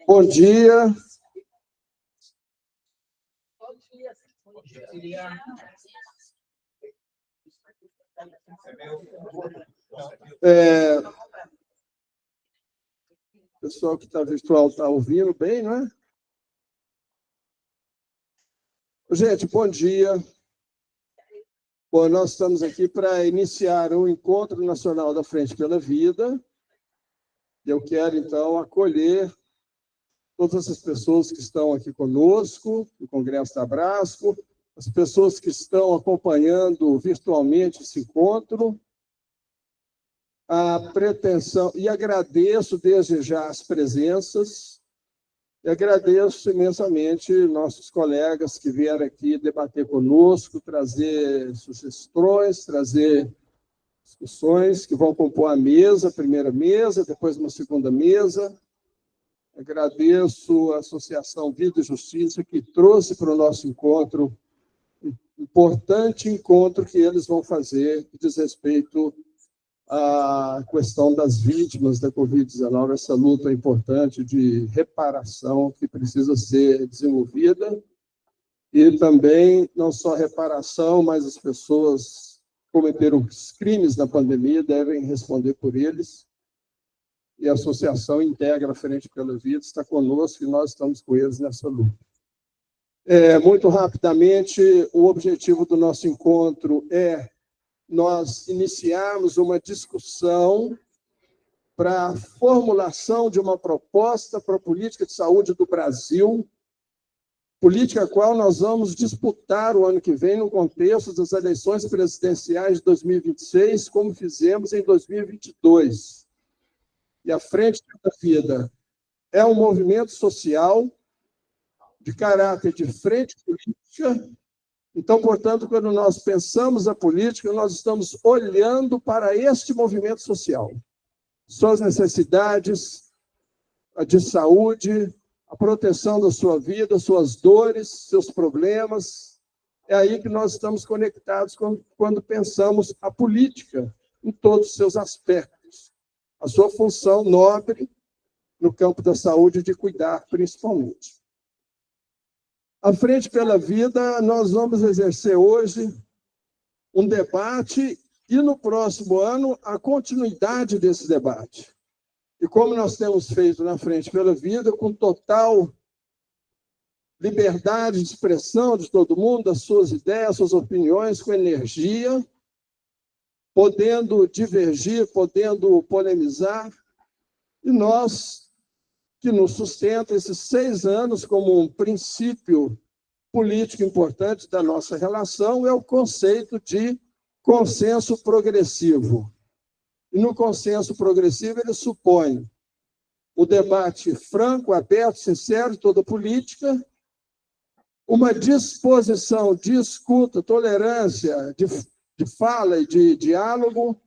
Bom dia. O pessoal que está virtual está ouvindo bem, não é? Gente, bom dia. Bom, nós estamos aqui para iniciar o Encontro Nacional da Frente pela Vida. Eu quero, então, acolher todas essas pessoas que estão aqui conosco, no Congresso da Abrasco, as pessoas que estão acompanhando virtualmente esse encontro. A pretensão, e agradeço desde já as presenças, e agradeço imensamente nossos colegas que vieram aqui debater conosco, trazer sugestões, trazer discussões que vão compor a mesa, a primeira mesa, depois uma segunda mesa. Agradeço a Associação Vida e Justiça, que trouxe para o nosso encontro, um importante encontro que eles vão fazer, que diz respeito à questão das vítimas da Covid-19, essa luta importante de reparação que precisa ser desenvolvida. E também, não só reparação, mas as pessoas que cometeram os crimes na pandemia devem responder por eles. E a Associação Integra a Frente pela Vida está conosco e nós estamos com eles nessa luta. Muito rapidamente, o objetivo do nosso encontro é nós iniciarmos uma discussão para a formulação de uma proposta para a política de saúde do Brasil, política a qual nós vamos disputar o ano que vem no contexto das eleições presidenciais de 2026, como fizemos em 2022. E a Frente pela Vida é um movimento social de caráter de frente política. Então, portanto, quando nós pensamos a política, nós estamos olhando para este movimento social, suas necessidades de saúde, a proteção da sua vida, suas dores, seus problemas. É aí que nós estamos conectados quando pensamos a política em todos os seus aspectos. A sua função nobre no campo da saúde de cuidar, principalmente. A Frente pela Vida, nós vamos exercer hoje um debate e, no próximo ano, a continuidade desse debate. E como nós temos feito na Frente pela Vida, com total liberdade de expressão de todo mundo, das suas ideias, suas opiniões, com energia, podendo divergir, podendo polemizar, e nós, que nos sustenta esses 6 anos como um princípio político importante da nossa relação, é o conceito de consenso progressivo. E no consenso progressivo ele supõe o debate franco, aberto, sincero de toda política, uma disposição de escuta, tolerância, de fala e de diálogo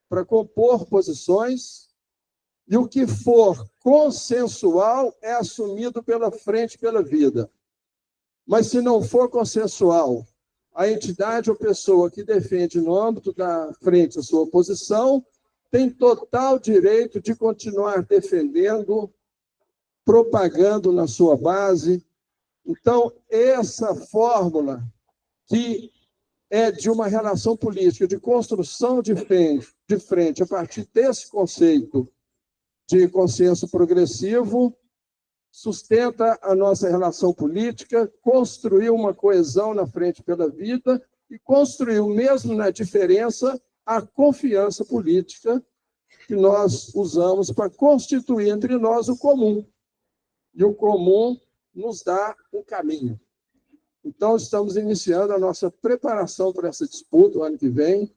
para compor posições, e o que for consensual é assumido pela Frente pela Vida. Mas, se não for consensual, a entidade ou pessoa que defende no âmbito da frente a sua posição tem total direito de continuar defendendo, propagando na sua base. Então, essa fórmula que é de uma relação política, de construção de frente a partir desse conceito de consenso progressivo, sustenta a nossa relação política, construiu uma coesão na Frente pela Vida e construiu, mesmo na diferença, a confiança política que nós usamos para constituir entre nós o comum. E o comum nos dá um caminho. Então, estamos iniciando a nossa preparação para essa disputa o ano que vem.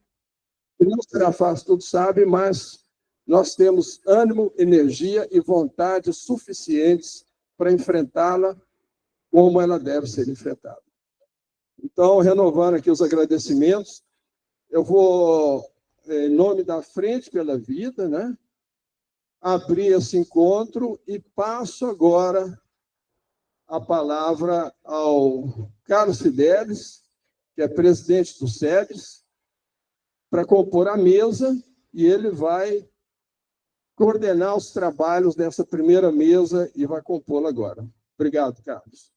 E não será fácil, todos sabem, mas nós temos ânimo, energia e vontade suficientes para enfrentá-la como ela deve ser enfrentada. Então, renovando aqui os agradecimentos, eu vou, em nome da Frente pela Vida, né, abrir esse encontro e passo agora a palavra ao Carlos Fidelis, que é presidente do SEBS, para compor a mesa, e ele vai coordenar os trabalhos dessa primeira mesa e vai compô-la agora. Obrigado, Carlos.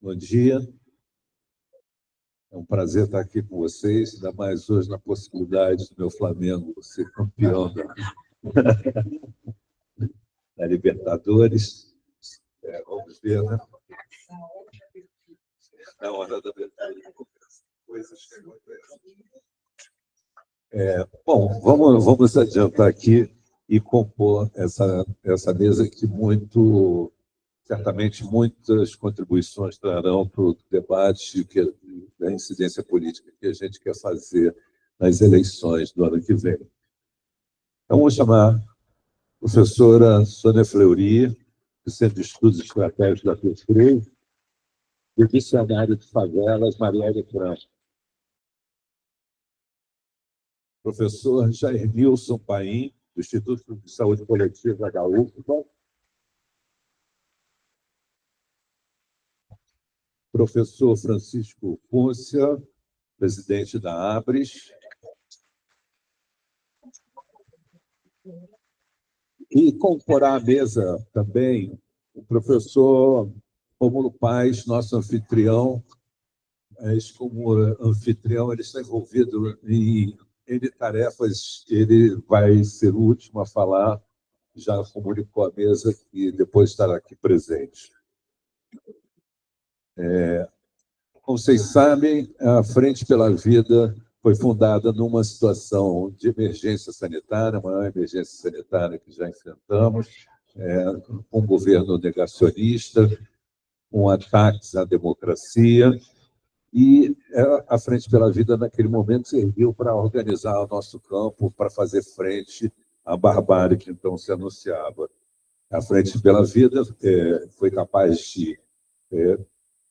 Bom dia. É um prazer estar aqui com vocês, ainda mais hoje na possibilidade do meu Flamengo ser campeão da Libertadores. Vamos ver, né? Na hora da abertura, coisas que acontecem. Bom, vamos adiantar aqui e compor essa mesa que certamente muitas contribuições trarão para o debate da incidência política que a gente quer fazer nas eleições do ano que vem. Então, vou chamar a professora Sônia Fleury, do Centro de Estudos Estratégicos da Fiocruz, e o dicionário de favelas, Marielle Franco. Professor Jair Nilson Paim, do Instituto de Saúde Coletiva da UFBA. Professor Francisco Púncia, presidente da ABRES. E comporá a mesa também o professor Rômulo Paes, nosso anfitrião. Mas, como anfitrião, ele está envolvido em tarefas, ele vai ser o último a falar, já comunicou à mesa que depois estará aqui presente. Como vocês sabem, a Frente pela Vida foi fundada numa situação de emergência sanitária, a maior emergência sanitária que já enfrentamos, um governo negacionista, com ataques à democracia, e a Frente pela Vida, naquele momento, serviu para organizar o nosso campo, para fazer frente à barbárie que então se anunciava. A Frente pela Vida foi capaz de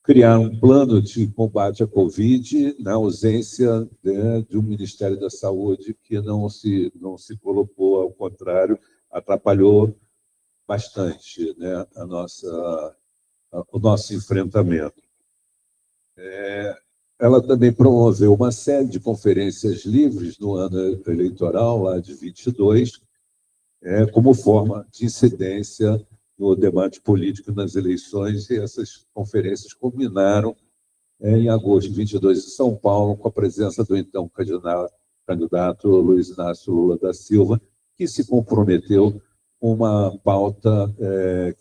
criar um plano de combate à Covid na ausência de um Ministério da Saúde que não se colocou, ao contrário, atrapalhou bastante, né, o nosso enfrentamento. Ela também promoveu uma série de conferências livres no ano eleitoral, lá de 22, como forma de incidência no debate político nas eleições, e essas conferências culminaram em agosto de 22 em São Paulo, com a presença do então candidato Luiz Inácio Lula da Silva, que se comprometeu com uma pauta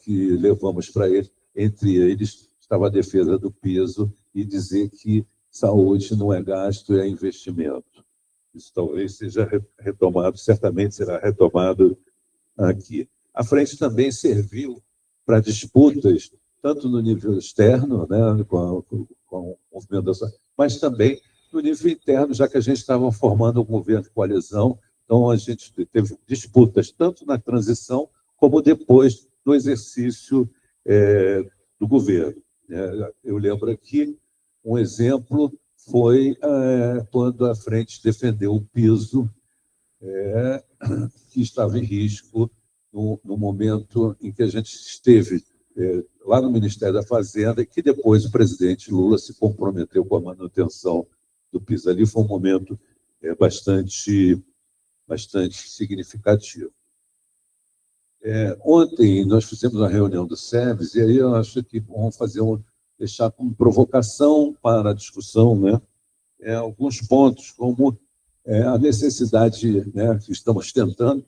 que levamos para ele. Entre eles estava a defesa do piso e dizer que saúde não é gasto, é investimento. Isso talvez seja retomado, certamente será retomado aqui. A frente também serviu para disputas, tanto no nível externo, né, com o movimento, mas também no nível interno, já que a gente estava formando um governo de coalizão, então a gente teve disputas tanto na transição como depois do exercício do governo. Eu lembro aqui, um exemplo foi quando a frente defendeu o piso, que estava em risco no momento em que a gente esteve lá no Ministério da Fazenda, e que depois o presidente Lula se comprometeu com a manutenção do piso. Ali foi um momento bastante significativo. Ontem nós fizemos uma reunião do SEBS, e aí eu acho que vamos deixar como provocação para a discussão, né, alguns pontos, como a necessidade, né, que estamos tentando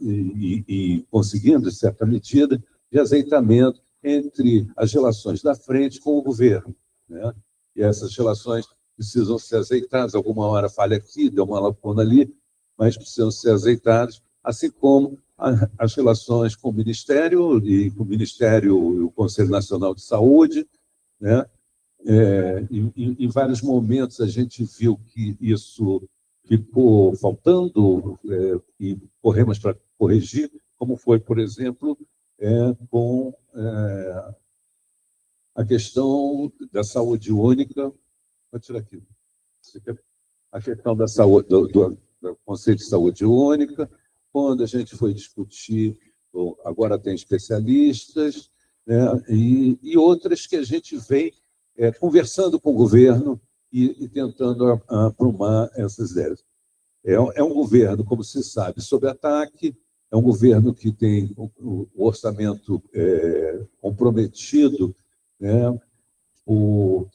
e conseguindo, em certa medida, de azeitamento entre as relações da frente com o governo, né? E essas relações precisam ser azeitadas. Alguma hora falha aqui, deu uma lacuna ali, mas precisam ser azeitadas, assim como as relações com o Ministério e o Conselho Nacional de Saúde, né? Em vários momentos a gente viu que isso ficou faltando e corremos para corrigir, como foi, por exemplo, com a questão da saúde única. Vou tirar aqui. A questão da saúde, do conceito de saúde única, quando a gente foi discutir, agora tem especialistas, né, e outras que a gente vem conversando com o governo e tentando aprumar essas ideias. É um governo, como se sabe, sob ataque, é um governo que tem o orçamento comprometido, né? O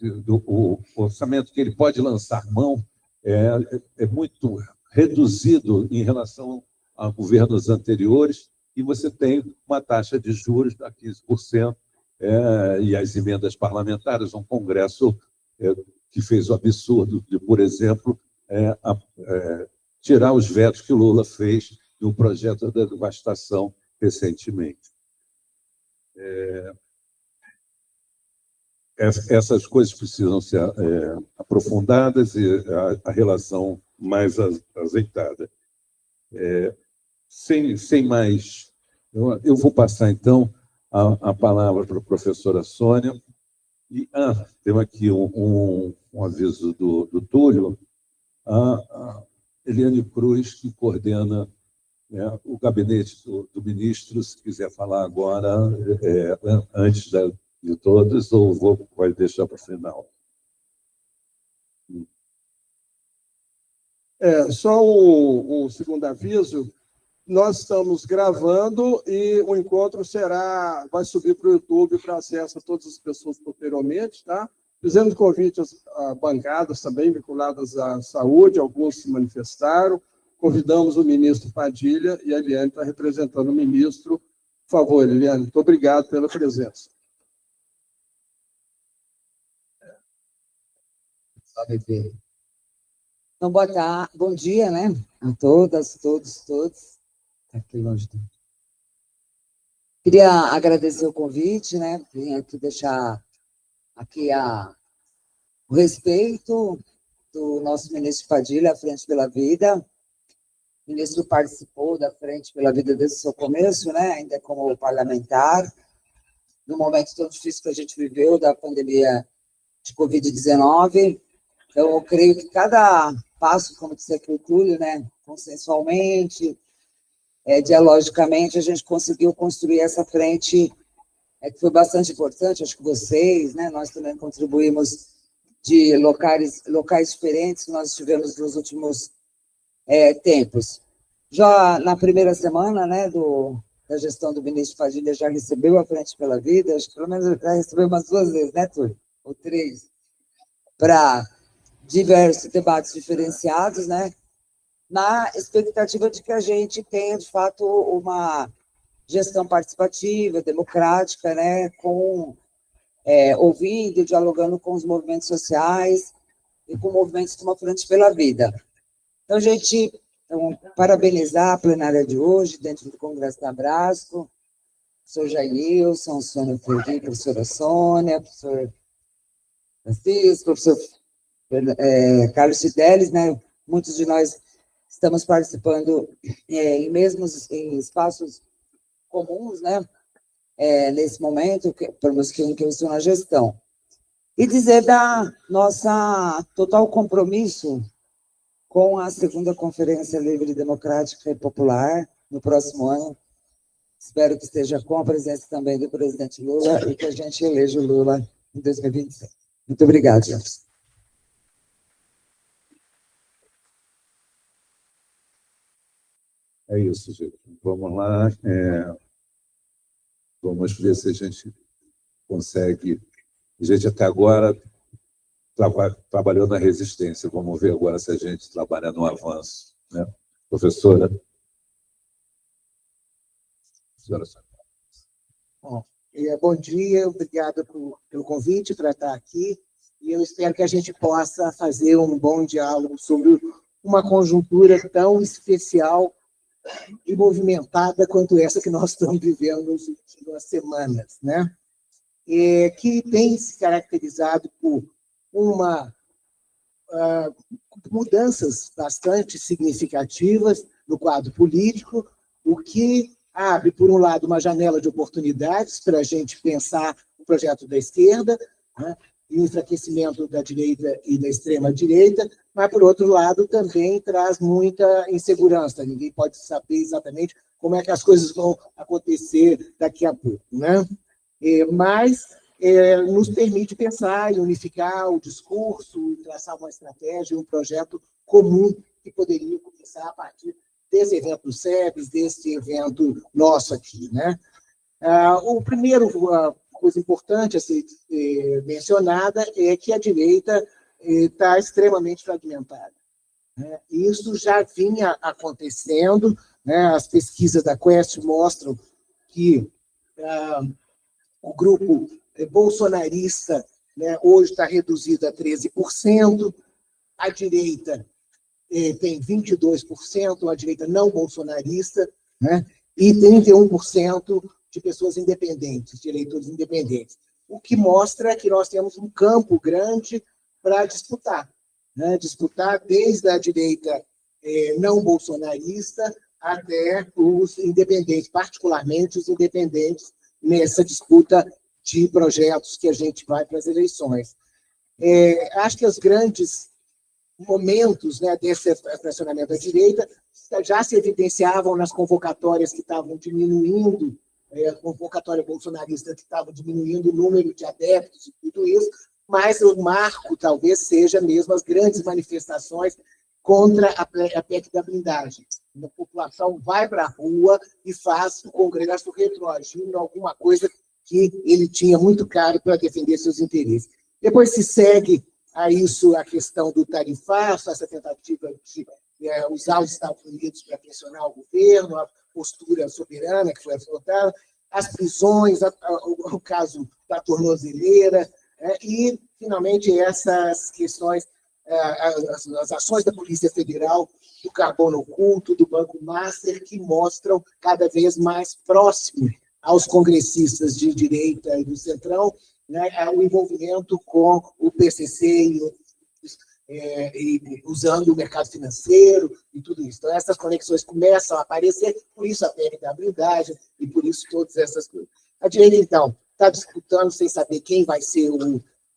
orçamento que ele pode lançar mão é muito reduzido em relação a governos anteriores, e você tem uma taxa de juros de 15%, e as emendas parlamentares, um Congresso que fez o absurdo de, por exemplo, tirar os vetos que o Lula fez no projeto da devastação recentemente. Essas coisas precisam ser aprofundadas e a relação mais azeitada. Sem mais, eu vou passar, então, a palavra para a professora Sônia. E temos aqui um aviso do Túlio. A Eliane Cruz, que coordena o gabinete do ministro, se quiser falar agora, antes de todos, ou vai deixar para o final? Só um segundo aviso. Nós estamos gravando e o encontro vai subir para o YouTube para acesso a todas as pessoas posteriormente, tá? Fizemos convite a bancadas também vinculadas à saúde, alguns se manifestaram. Convidamos o ministro Padilha e a Eliane está representando o ministro. Por favor, Eliane, muito obrigado pela presença. Então, bom dia, né? A todas, todos. Aqui longe. Queria agradecer o convite, né? Vim aqui deixar aqui o respeito do nosso ministro Padilha, à Frente pela Vida. O ministro participou da Frente pela Vida desde o seu começo, né? Ainda como parlamentar, no momento tão difícil que a gente viveu da pandemia de Covid-19. Então, eu creio que cada passo, como disse aqui o Túlio, né? Consensualmente, dialogicamente, a gente conseguiu construir essa frente que foi bastante importante. Acho que vocês, né, nós também contribuímos de locais diferentes que nós tivemos nos últimos tempos. Já na primeira semana, né, da gestão do ministro Padilha, já recebeu a Frente pela Vida, acho que pelo menos já recebeu umas 2 vezes, né, Túlio? Ou 3, para diversos debates diferenciados, né? Na expectativa de que a gente tenha, de fato, uma gestão participativa, democrática, né, ouvindo, dialogando com os movimentos sociais e com movimentos como a Frente pela Vida. Então, parabenizar a plenária de hoje, dentro do Congresso da Abrasco, professor Jailson, Sônia Ferri, professora Sônia, professor Francisco, professor Carlos Fidelis, né? Muitos de nós estamos participando em espaços comuns, né? Nesse momento, pelo menos que eu estou na gestão. E dizer da nossa total compromisso com a segunda Conferência Livre, Democrática e Popular, no próximo ano. Espero que esteja com a presença também do presidente Lula e que a gente eleja o Lula em 2026. Muito obrigada, gente. É isso, gente. Vamos lá. Vamos ver se a gente consegue. A gente até agora trabalhou na resistência. Vamos ver agora se a gente trabalha no avanço. Né? Professora? Bom dia, obrigado pelo convite para estar aqui. E eu espero que a gente possa fazer um bom diálogo sobre uma conjuntura tão especial e movimentada quanto essa que nós estamos vivendo nas últimas semanas, né? Que tem se caracterizado por mudanças bastante significativas no quadro político, o que abre, por um lado, uma janela de oportunidades para a gente pensar o projeto da esquerda, né? E o enfraquecimento da direita e da extrema-direita, mas, por outro lado, também traz muita insegurança. Ninguém pode saber exatamente como é que as coisas vão acontecer daqui a pouco, né? Mas nos permite pensar e unificar o discurso, traçar uma estratégia, um projeto comum que poderia começar a partir desse evento do SEBS, desse evento nosso aqui, né? O primeiro coisa importante a ser mencionada é que a direita está extremamente fragmentada, né? Isso já vinha acontecendo, né? As pesquisas da Quest mostram que o grupo bolsonarista, né, hoje está reduzido a 13%, a direita tem 22%, a direita não bolsonarista, né, e 31% de pessoas independentes, de eleitores independentes, o que mostra que nós temos um campo grande para disputar, né, disputar desde a direita não bolsonarista até os independentes, particularmente os independentes, nessa disputa de projetos que a gente vai para as eleições. Acho que os grandes momentos, né, desse pressionamento da direita já se evidenciavam nas convocatórias que estavam diminuindo, a convocatória bolsonarista que estava diminuindo o número de adeptos e tudo isso, mas o marco talvez seja mesmo as grandes manifestações contra a PEC da blindagem. A população vai para a rua e faz o Congresso retroagindo alguma coisa que ele tinha muito caro para defender seus interesses. Depois se segue a isso a questão do tarifaço, essa tentativa de usar os Estados Unidos para pressionar o governo, a postura soberana que foi adotada, as prisões, o caso da tornozeleira, e, finalmente, essas questões, as ações da Polícia Federal, do carbono oculto, do Banco Master, que mostram cada vez mais próximo aos congressistas de direita e do centrão, né, o envolvimento com o PCC e usando o mercado financeiro e tudo isso. Então, essas conexões começam a aparecer, por isso a PEC da blindagem e por isso todas essas coisas. A direita, então, está disputando sem saber quem vai ser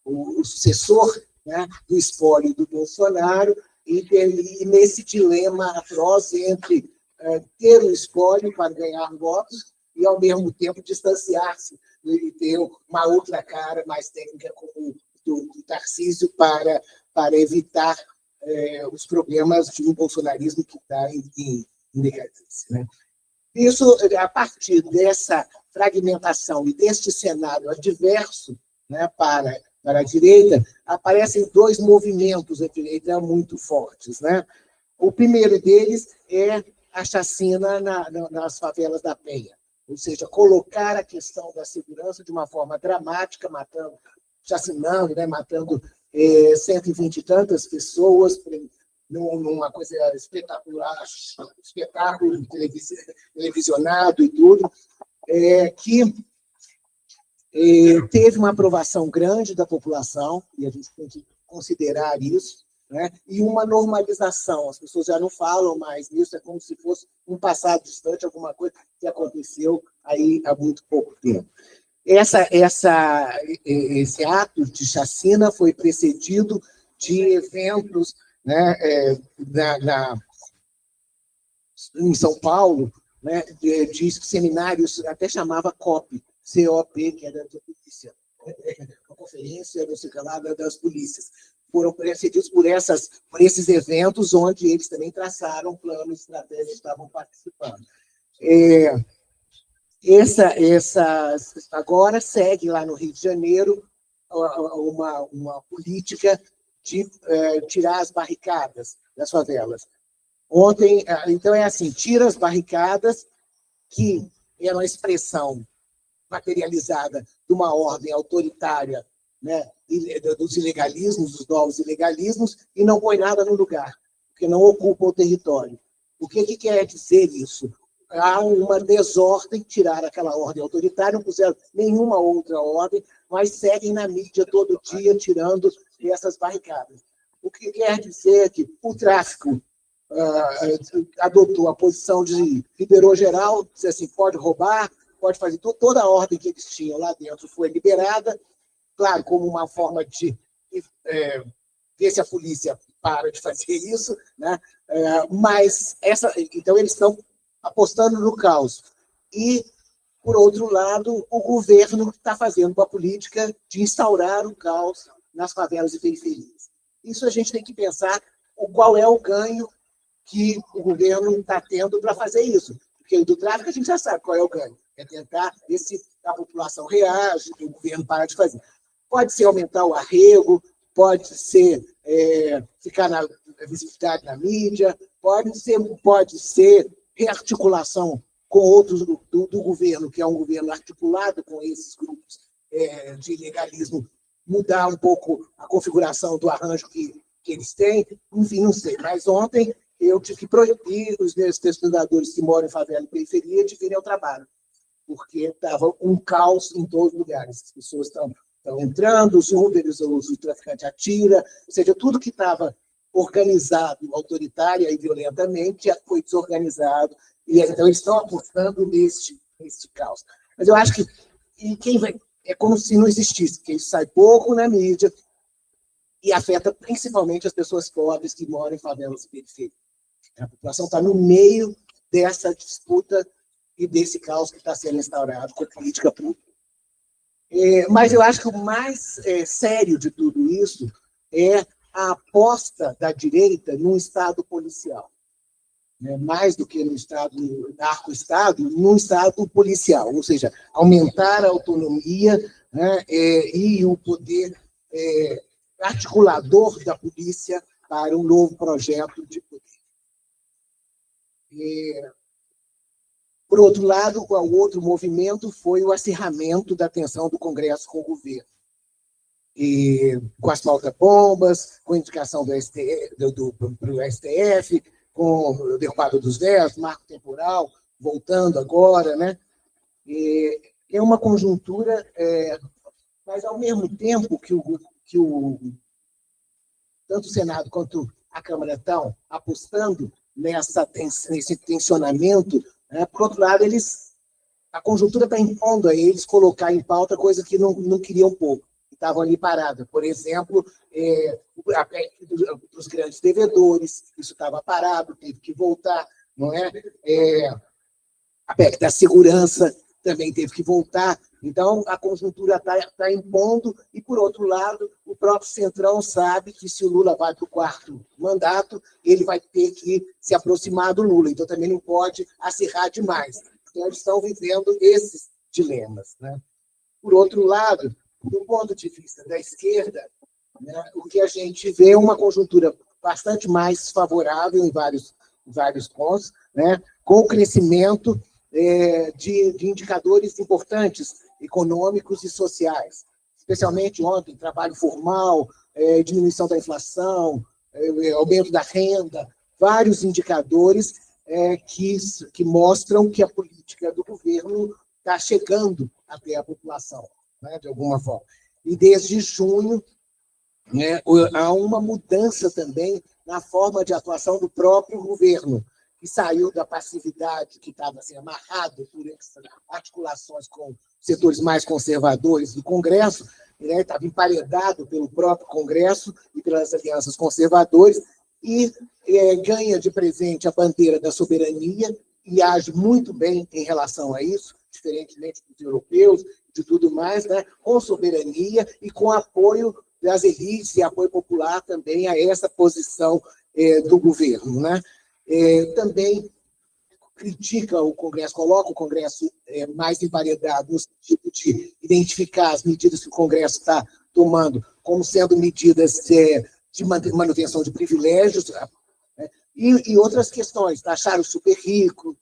o sucessor, né, do espólio do Bolsonaro, e nesse dilema atroz entre ter o espólio para ganhar votos e, ao mesmo tempo, distanciar-se e ter uma outra cara mais técnica, como do Tarcísio, para evitar os problemas de um bolsonarismo que está em decadência, né? Isso, a partir dessa fragmentação e deste cenário adverso, né, para a direita, aparecem dois movimentos da direita muito fortes, né? O primeiro deles é a chacina nas favelas da Penha, ou seja, colocar a questão da segurança de uma forma dramática, chacinando, né, matando 120 e tantas pessoas, numa coisa espetacular, espetáculo televisionado e tudo, que teve uma aprovação grande da população, e a gente tem que considerar isso, né? E uma normalização. As pessoas já não falam mais nisso, é como se fosse um passado distante, alguma coisa que aconteceu aí há muito pouco tempo. Esse ato de chacina foi precedido de eventos, né, em São Paulo, né, de seminários, até chamava COP, que era da polícia, uma conferência, não sei o que lá, das polícias. Foram precedidos por esses eventos, onde eles também traçaram planos estratégicos, estavam participando. Agora segue lá no Rio de Janeiro uma política de tirar as barricadas das favelas. Ontem, então, é assim, tira as barricadas, que era uma expressão materializada de uma ordem autoritária, né, dos ilegalismos, dos novos ilegalismos, e não põe nada no lugar, porque não ocupa o território. O que quer dizer isso? Há uma desordem, tirar aquela ordem autoritária, não puseram nenhuma outra ordem, mas seguem na mídia todo dia tirando essas barricadas. O que quer dizer que o tráfico adotou a posição de liberou geral, disse assim, pode roubar, pode fazer toda a ordem que eles tinham lá dentro foi liberada, claro, como uma forma de ver se a polícia para de fazer isso, né? Mas então eles estão apostando no caos. E por outro lado, o governo está fazendo uma política de instaurar o caos nas favelas e periferias. Isso a gente tem que pensar qual é o ganho que o governo está tendo para fazer isso. Porque do tráfico a gente já sabe qual é o ganho. É tentar ver se a população reage, que o governo para de fazer. Pode ser aumentar o arrego, pode ser ficar na visibilidade na mídia, pode ser rearticulação com outros do governo, que é um governo articulado com esses grupos de ilegalismo, mudar um pouco a configuração do arranjo que eles têm, enfim, não sei. Mas ontem eu tive que proibir os meus pesquisadores que moram em favela e periferia de virem ao trabalho, porque estava um caos em todos os lugares. As pessoas estão entrando, os Uberes, o traficante atira, ou seja, tudo que estava organizado autoritária e violentamente já foi desorganizado, e então eles estão apostando neste caos. Mas eu acho que é como se não existisse, porque isso sai pouco na mídia e afeta principalmente as pessoas pobres que moram em favelas e periferias. A população está no meio dessa disputa e desse caos que está sendo instaurado com a política pública. Mas eu acho que o mais sério de tudo isso é a aposta da direita num Estado policial. Mais do que no Estado narco-Estado, num Estado policial, ou seja, aumentar a autonomia, né, e o poder articulador da polícia para um novo projeto de poder. Por outro lado, o outro movimento foi o acirramento da tensão do Congresso com o governo. Com as pauta-bombas, com a indicação do STF, com o derrubado dos véus, marco temporal, voltando agora, né? É uma conjuntura, mas ao mesmo tempo que tanto o Senado quanto a Câmara estão apostando nesse tensionamento, né? Por outro lado, a conjuntura está impondo a eles colocar em pauta coisa que não queriam pouco, que estavam ali paradas. Por exemplo, a PEC dos grandes devedores, isso estava parado, teve que voltar, não é? A PEC da segurança também teve que voltar. Então, a conjuntura está impondo, e, por outro lado, o próprio Centrão sabe que, se o Lula vai para o 4º mandato, ele vai ter que se aproximar do Lula, então também não pode acirrar demais. Então, eles estão vivendo esses dilemas, né? Por outro lado, do ponto de vista da esquerda, né, o que a gente vê é uma conjuntura bastante mais favorável em vários pontos, né, com o crescimento de indicadores importantes, econômicos e sociais, especialmente ontem, trabalho formal, diminuição da inflação, aumento da renda, vários indicadores que mostram que a política do governo está chegando até a população, né, de alguma forma. E desde junho, né, há uma mudança também na forma de atuação do próprio governo, que saiu da passividade, que estava assim, amarrado por articulações com setores mais conservadores do Congresso, né, estava emparedado pelo próprio Congresso e pelas alianças conservadoras, e ganha de presente a bandeira da soberania e age muito bem em relação a isso, diferentemente dos europeus, de tudo mais, né, com soberania e com apoio das elites e apoio popular também a essa posição do governo, né? Também critica o Congresso, coloca o Congresso mais emparedado no sentido de identificar as medidas que o Congresso está tomando como sendo medidas de manutenção de privilégios, né? E outras questões, taxar o super rico,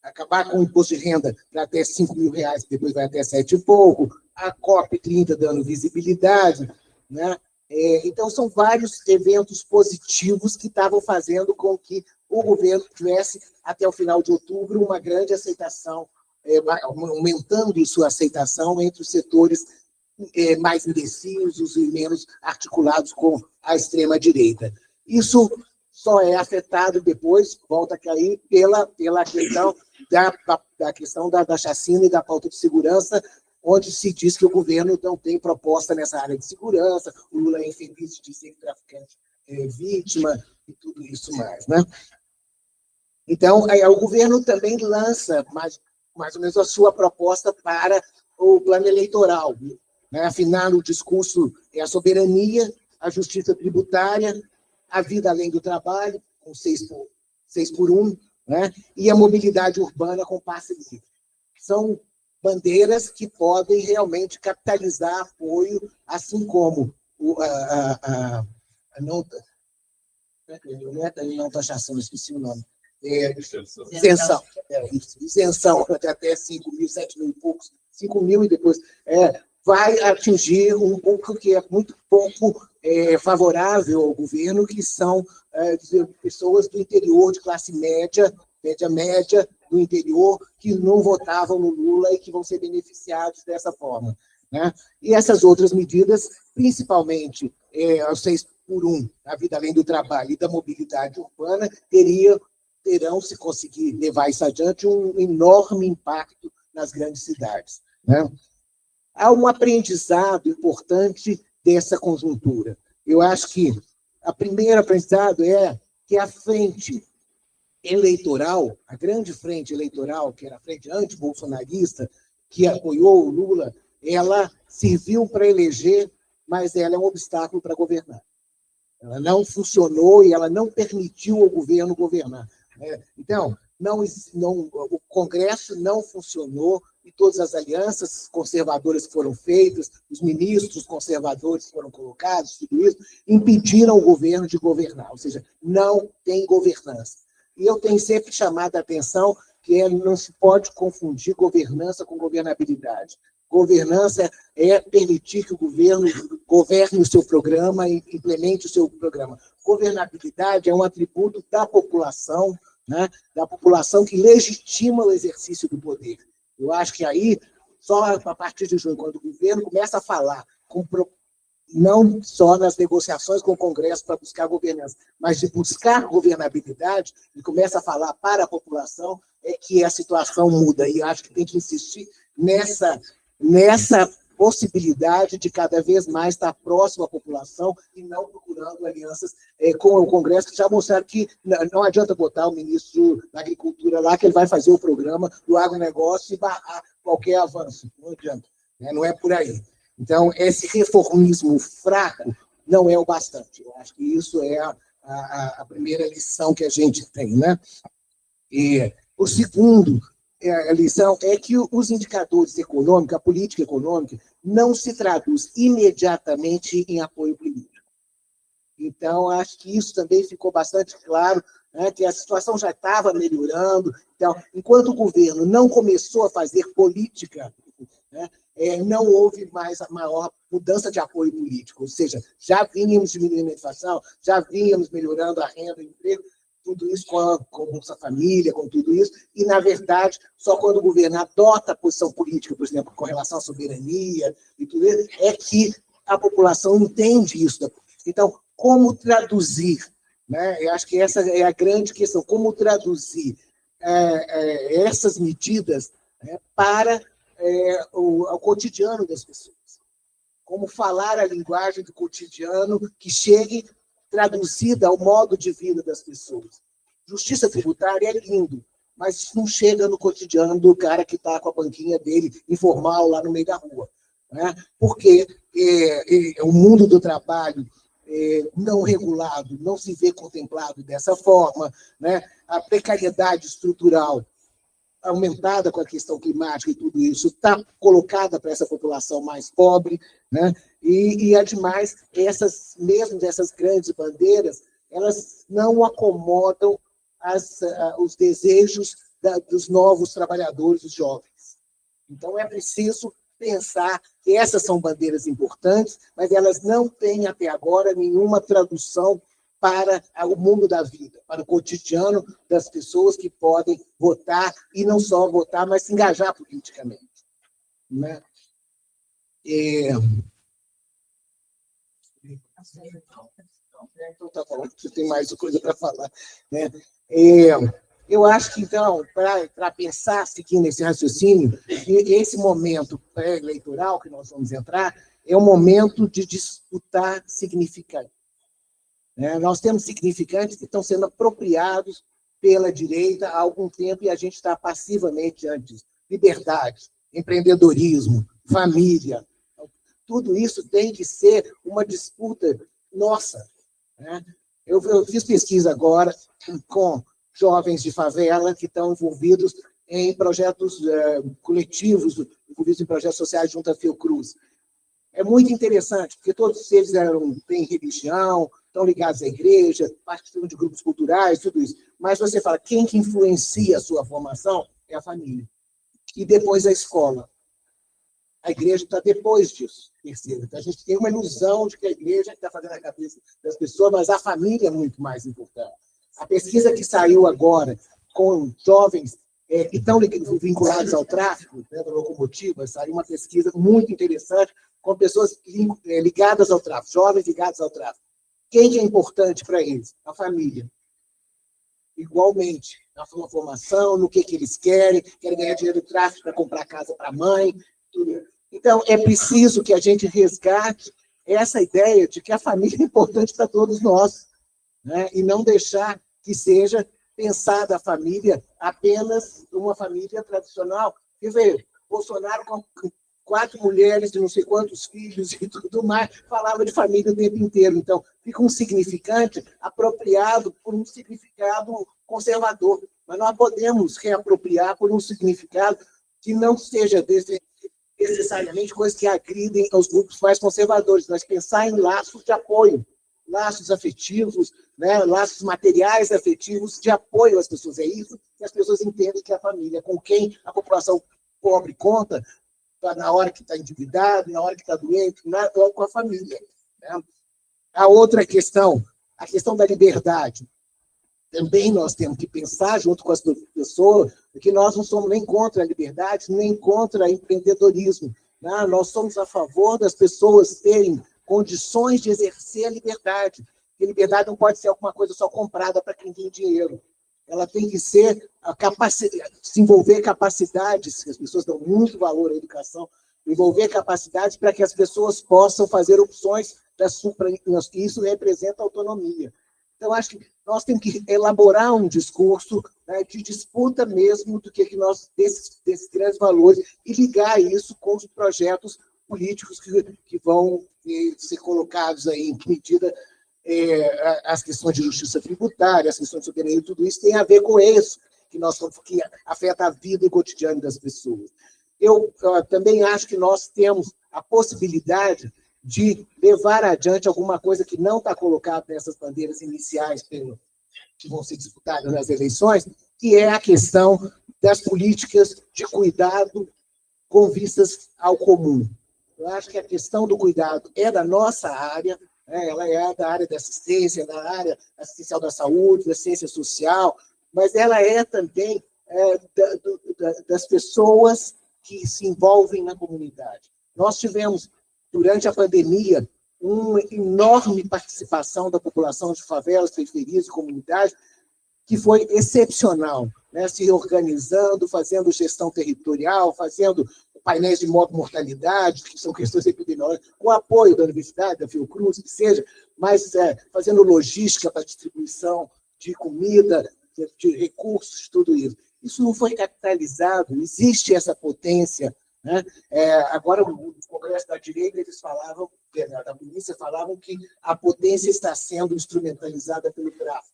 acabar com o imposto de renda para até R$5 mil, que depois vai até 7 e pouco, a COP30 dando visibilidade, né? Então, são vários eventos positivos que estavam fazendo com que o governo tivesse, até o final de outubro, uma grande aceitação, aumentando sua aceitação entre os setores mais indecisos e menos articulados com a extrema-direita. Isso só é afetado depois, volta a cair, pela questão da chacina e da pauta de segurança, onde se diz que o governo não tem proposta nessa área de segurança, o Lula é infeliz de ser traficante vítima e tudo isso mais, né? Então, o governo também lança mais ou menos a sua proposta para o plano eleitoral, né? Afinal, o discurso é a soberania, a justiça tributária, a vida além do trabalho, com 6x1, né? E a mobilidade urbana com passe livre. São bandeiras que podem realmente capitalizar apoio, assim como não taxação, esqueci o nome. Isenção. Isenção até 5 mil, 7 mil e poucos, 5 mil e depois. Vai atingir um pouco que é muito pouco favorável ao governo, que são pessoas do interior, de classe média do interior, que não votavam no Lula e que vão ser beneficiados dessa forma, né? E essas outras medidas, principalmente os 6x1, a vida além do trabalho e da mobilidade urbana, terão, se conseguir levar isso adiante, um enorme impacto nas grandes cidades, né? Há um aprendizado importante dessa conjuntura. Eu acho que o primeiro aprendizado é que a frente eleitoral, a grande frente eleitoral, que era a frente antibolsonarista, que apoiou o Lula, ela serviu para eleger, mas ela é um obstáculo para governar. Ela não funcionou e ela não permitiu ao governo governar. Então, o Congresso não funcionou e todas as alianças conservadoras que foram feitas, os ministros conservadores que foram colocados, tudo isso, impediram o governo de governar, ou seja, não tem governança. E eu tenho sempre chamado a atenção que não se pode confundir governança com governabilidade. Governança é permitir que o governo governe o seu programa e implemente o seu programa. Governabilidade é um atributo da população, né? Da população que legitima o exercício do poder. Eu acho que aí, só a partir de junho, quando o governo começa a falar, não só nas negociações com o Congresso para buscar governança, mas de buscar governabilidade, e começa a falar para a população, é que a situação muda. E acho que tem que insistir nessa possibilidade de cada vez mais estar próximo à população e não procurando alianças com o Congresso, que já mostraram que não adianta botar o ministro da Agricultura lá, que ele vai fazer o programa do agronegócio e barrar qualquer avanço. Não adianta, né? Não é por aí. Então, esse reformismo fraco não é o bastante. Eu acho que isso é a primeira lição que a gente tem, né? E o segundo a lição é que os indicadores econômicos, a política econômica, não se traduz imediatamente em apoio político. Então, acho que isso também ficou bastante claro, né, que a situação já estava melhorando. Então, enquanto o governo não começou a fazer política, né, não houve mais a maior mudança de apoio político. Ou seja, já vínhamos diminuindo a inflação, já vínhamos melhorando a renda, o emprego, tudo isso com Bolsa Família, com tudo isso, e, na verdade, só quando o governo adota a posição política, por exemplo, com relação à soberania e tudo isso, é que a população entende isso da política. Então, como traduzir, né? Eu acho que essa é a grande questão, como traduzir essas medidas, né, para o cotidiano das pessoas. Como falar a linguagem do cotidiano que chegue traduzida ao modo de vida das pessoas. Justiça tributária é lindo, mas isso não chega no cotidiano do cara que está com a banquinha dele informal lá no meio da rua, né? Porque o mundo do trabalho não regulado não se vê contemplado dessa forma, né? A precariedade estrutural aumentada com a questão climática e tudo isso está colocada para essa população mais pobre, né? E ademais, essas grandes bandeiras, elas não acomodam os desejos dos novos trabalhadores, os jovens. Então, é preciso pensar que essas são bandeiras importantes, mas elas não têm, até agora, nenhuma tradução para o mundo da vida, para o cotidiano das pessoas que podem votar, e não só votar, mas se engajar politicamente, né? Então, tá bom, você tem mais coisa para falar, né? Eu acho que, então, para pensar, seguindo esse raciocínio, esse momento pré-eleitoral que nós vamos entrar é um momento de disputar significantes. Nós temos significantes que estão sendo apropriados pela direita há algum tempo e a gente está passivamente diante disso. Liberdade, empreendedorismo, família, tudo isso tem que ser uma disputa nossa, né? Eu fiz pesquisa agora com jovens de favela que estão envolvidos em projetos coletivos, envolvidos em projetos sociais junto à Fiocruz. É muito interessante, porque todos eles têm religião, estão ligados à igreja, participam de grupos culturais, tudo isso. Mas você fala, quem que influencia a sua formação é a família. E depois a escola. A igreja está depois disso, terceiro. Então, a gente tem uma ilusão de que a igreja está fazendo a cabeça das pessoas, mas a família é muito mais importante. A pesquisa que saiu agora com jovens que estão vinculados ao tráfico, né, da locomotiva, saiu uma pesquisa muito interessante com pessoas ligadas ao tráfico, jovens ligados ao tráfico. Quem que é importante para eles? A família. Igualmente, na sua formação, no que eles querem ganhar dinheiro do tráfico para comprar casa para a mãe, tudo. Então, é preciso que a gente resgate essa ideia de que a família é importante para todos nós, né? E não deixar que seja pensada a família apenas uma família tradicional. Quer ver, Bolsonaro, com 4 mulheres e não sei quantos filhos e tudo mais, falava de família o tempo inteiro. Então, fica um significante apropriado por um significado conservador. Mas nós podemos reapropriar por um significado que não seja necessariamente coisas que agridem aos grupos mais conservadores, mas pensar em laços de apoio, laços afetivos, né, laços materiais afetivos de apoio às pessoas. É isso que as pessoas entendem que é a família, com quem a população pobre conta, na hora que está endividado, na hora que está doente, com a família, né? A outra questão, a questão da liberdade. Também nós temos que pensar, junto com as pessoas, que nós não somos nem contra a liberdade, nem contra o empreendedorismo, né? Nós somos a favor das pessoas terem condições de exercer a liberdade. E a liberdade não pode ser alguma coisa só comprada para quem tem dinheiro. Ela tem que ser desenvolver capacidades, as pessoas dão muito valor à educação, desenvolver capacidades para que as pessoas possam fazer opções, e isso representa autonomia. Então, acho que nós temos que elaborar um discurso, né, de disputa mesmo do que nós, desses grandes valores, e ligar isso com os projetos políticos que vão ser colocados aí, em que medida as questões de justiça tributária, as questões de soberania, tudo isso tem a ver com isso, que afeta a vida e o cotidiano das pessoas. Eu também acho que nós temos a possibilidade de levar adiante alguma coisa que não está colocada nessas bandeiras iniciais que vão ser disputadas nas eleições, que é a questão das políticas de cuidado com vistas ao comum. Eu acho que a questão do cuidado é da nossa área, ela é da área da assistência, da área assistencial da saúde, da ciência social, mas ela é também das pessoas que se envolvem na comunidade. Nós tivemos, durante a pandemia, uma enorme participação da população de favelas, periferias e comunidades, que foi excepcional, né? Se organizando, fazendo gestão territorial, fazendo painéis de mortalidade, que são questões epidemiológicas, com apoio da universidade, da Fiocruz, que seja, mas fazendo logística para distribuição de comida, de recursos, tudo isso. Isso não foi capitalizado, existe essa potência, né? Agora, no Congresso da Direita, eles falavam, da polícia falavam que a potência está sendo instrumentalizada pelo tráfico.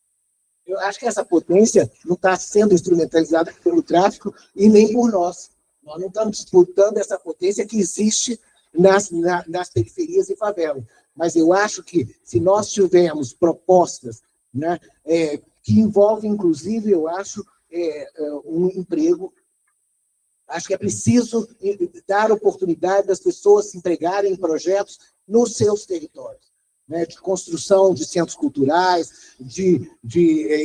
Eu acho que essa potência não está sendo instrumentalizada pelo tráfico e nem por nós. Nós não estamos disputando essa potência que existe nas periferias e favelas. Mas eu acho que, se nós tivermos propostas, né, que envolvem, inclusive, eu acho, um emprego, acho que é preciso dar oportunidade das pessoas se empregarem em projetos nos seus territórios, né, de construção de centros culturais, de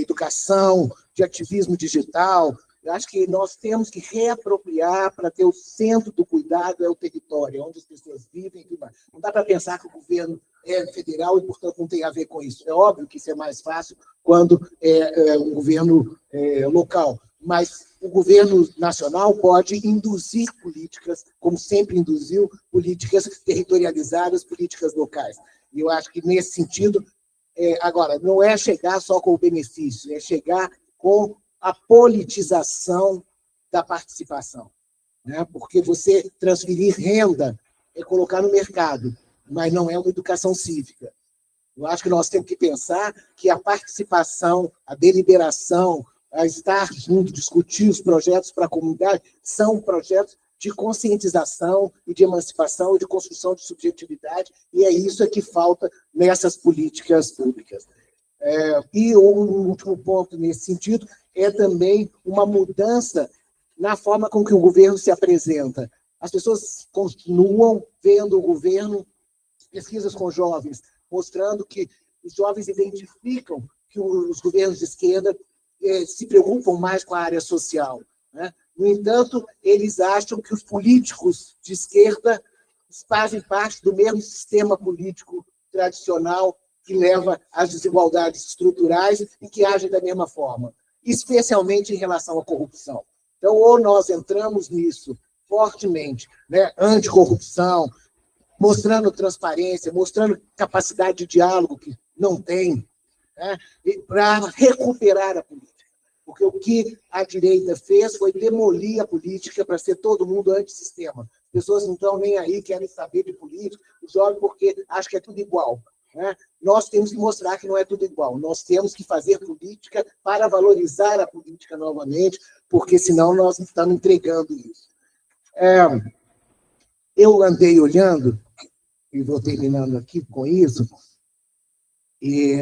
educação, de ativismo digital. Eu acho que nós temos que reapropriar para ter o centro do cuidado, é o território, onde as pessoas vivem. Não dá para pensar que o governo é federal e, portanto, não tem a ver com isso. É óbvio que isso é mais fácil quando é um governo local, mas o governo nacional pode induzir políticas, como sempre induziu, políticas territorializadas, políticas locais. E eu acho que, nesse sentido, agora, não é chegar só com o benefício, é chegar com a politização da participação, né? Porque você transferir renda é colocar no mercado, mas não é uma educação cívica. Eu acho que nós temos que pensar que a participação, a deliberação, a estar junto, discutir os projetos para a comunidade, são projetos de conscientização e de emancipação e de construção de subjetividade, e é isso que falta nessas políticas públicas. E o último ponto nesse sentido é também uma mudança na forma com que o governo se apresenta. As pessoas continuam vendo o governo, pesquisas com jovens, mostrando que os jovens identificam que os governos de esquerda se preocupam mais com a área social, né? No entanto, eles acham que os políticos de esquerda fazem parte do mesmo sistema político tradicional que leva às desigualdades estruturais e que agem da mesma forma, especialmente em relação à corrupção. Então, ou nós entramos nisso fortemente, né, anticorrupção, mostrando transparência, mostrando capacidade de diálogo que não tem, né, para recuperar a política. Porque o que a direita fez foi demolir a política para ser todo mundo antissistema. As pessoas não estão nem aí, querem saber de política, os jovens porque acham que é tudo igual, né? Nós temos que mostrar que não é tudo igual. Nós temos que fazer política para valorizar a política novamente, porque senão nós não estamos entregando isso. Eu andei olhando, e vou terminando aqui com isso, e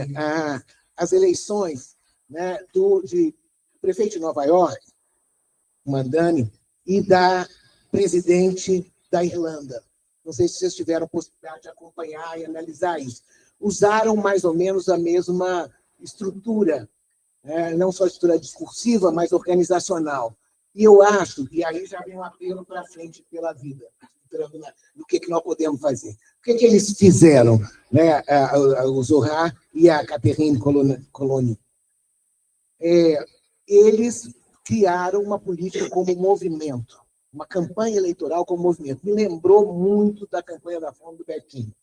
as eleições, né, de prefeito de Nova York, Mandani, e da presidente da Irlanda. Não sei se vocês tiveram a possibilidade de acompanhar e analisar isso. Usaram mais ou menos a mesma estrutura, não só estrutura discursiva, mas organizacional. E eu acho, e aí já vem um apelo para frente pela vida, do que nós podemos fazer. O que eles fizeram, né, o Zohar e a Catherine Colonna? Eles criaram uma política como movimento, uma campanha eleitoral como movimento. Me lembrou muito da campanha da fome do Betinho,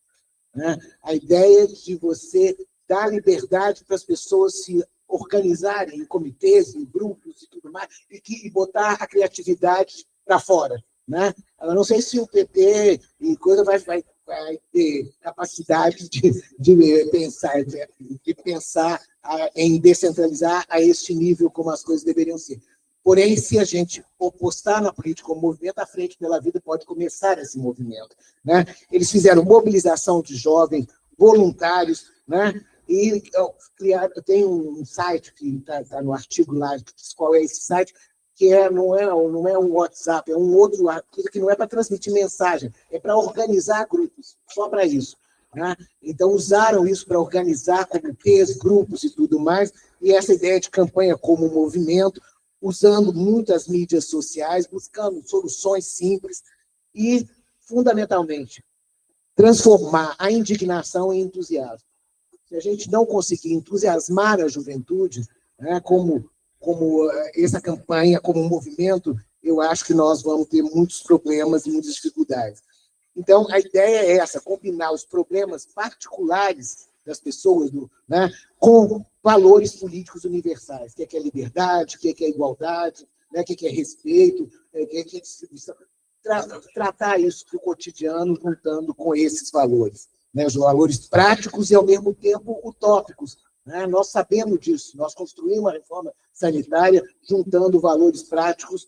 né? A ideia de você dar liberdade para as pessoas se organizarem em comitês, em grupos e tudo mais, e botar a criatividade para fora, né? Eu não sei se o PT e coisa vai ter capacidade de pensar em descentralizar a este nível como as coisas deveriam ser. Porém, se a gente apostar na política como movimento, a Frente pela Vida pode começar esse movimento, né? Eles fizeram mobilização de jovens, voluntários, né? E tem um site que está no artigo lá, qual é esse site, que não é um WhatsApp, é um outro coisa que não é para transmitir mensagem, é para organizar grupos, só para isso, né? Então, usaram isso para organizar comitês, grupos e tudo mais, e essa ideia de campanha como movimento, usando muitas mídias sociais, buscando soluções simples e, fundamentalmente, transformar a indignação em entusiasmo. Se a gente não conseguir entusiasmar a juventude, né, como essa campanha, como um movimento, eu acho que nós vamos ter muitos problemas e muitas dificuldades. Então, a ideia é essa, combinar os problemas particulares das pessoas, né, com valores políticos universais, o que é liberdade, o que é igualdade, né, o que é respeito, o que é distribuição. Tratar isso do cotidiano juntando com esses valores, né, os valores práticos e, ao mesmo tempo, utópicos. Né? Nós sabemos disso, nós construímos uma reforma sanitária juntando valores práticos,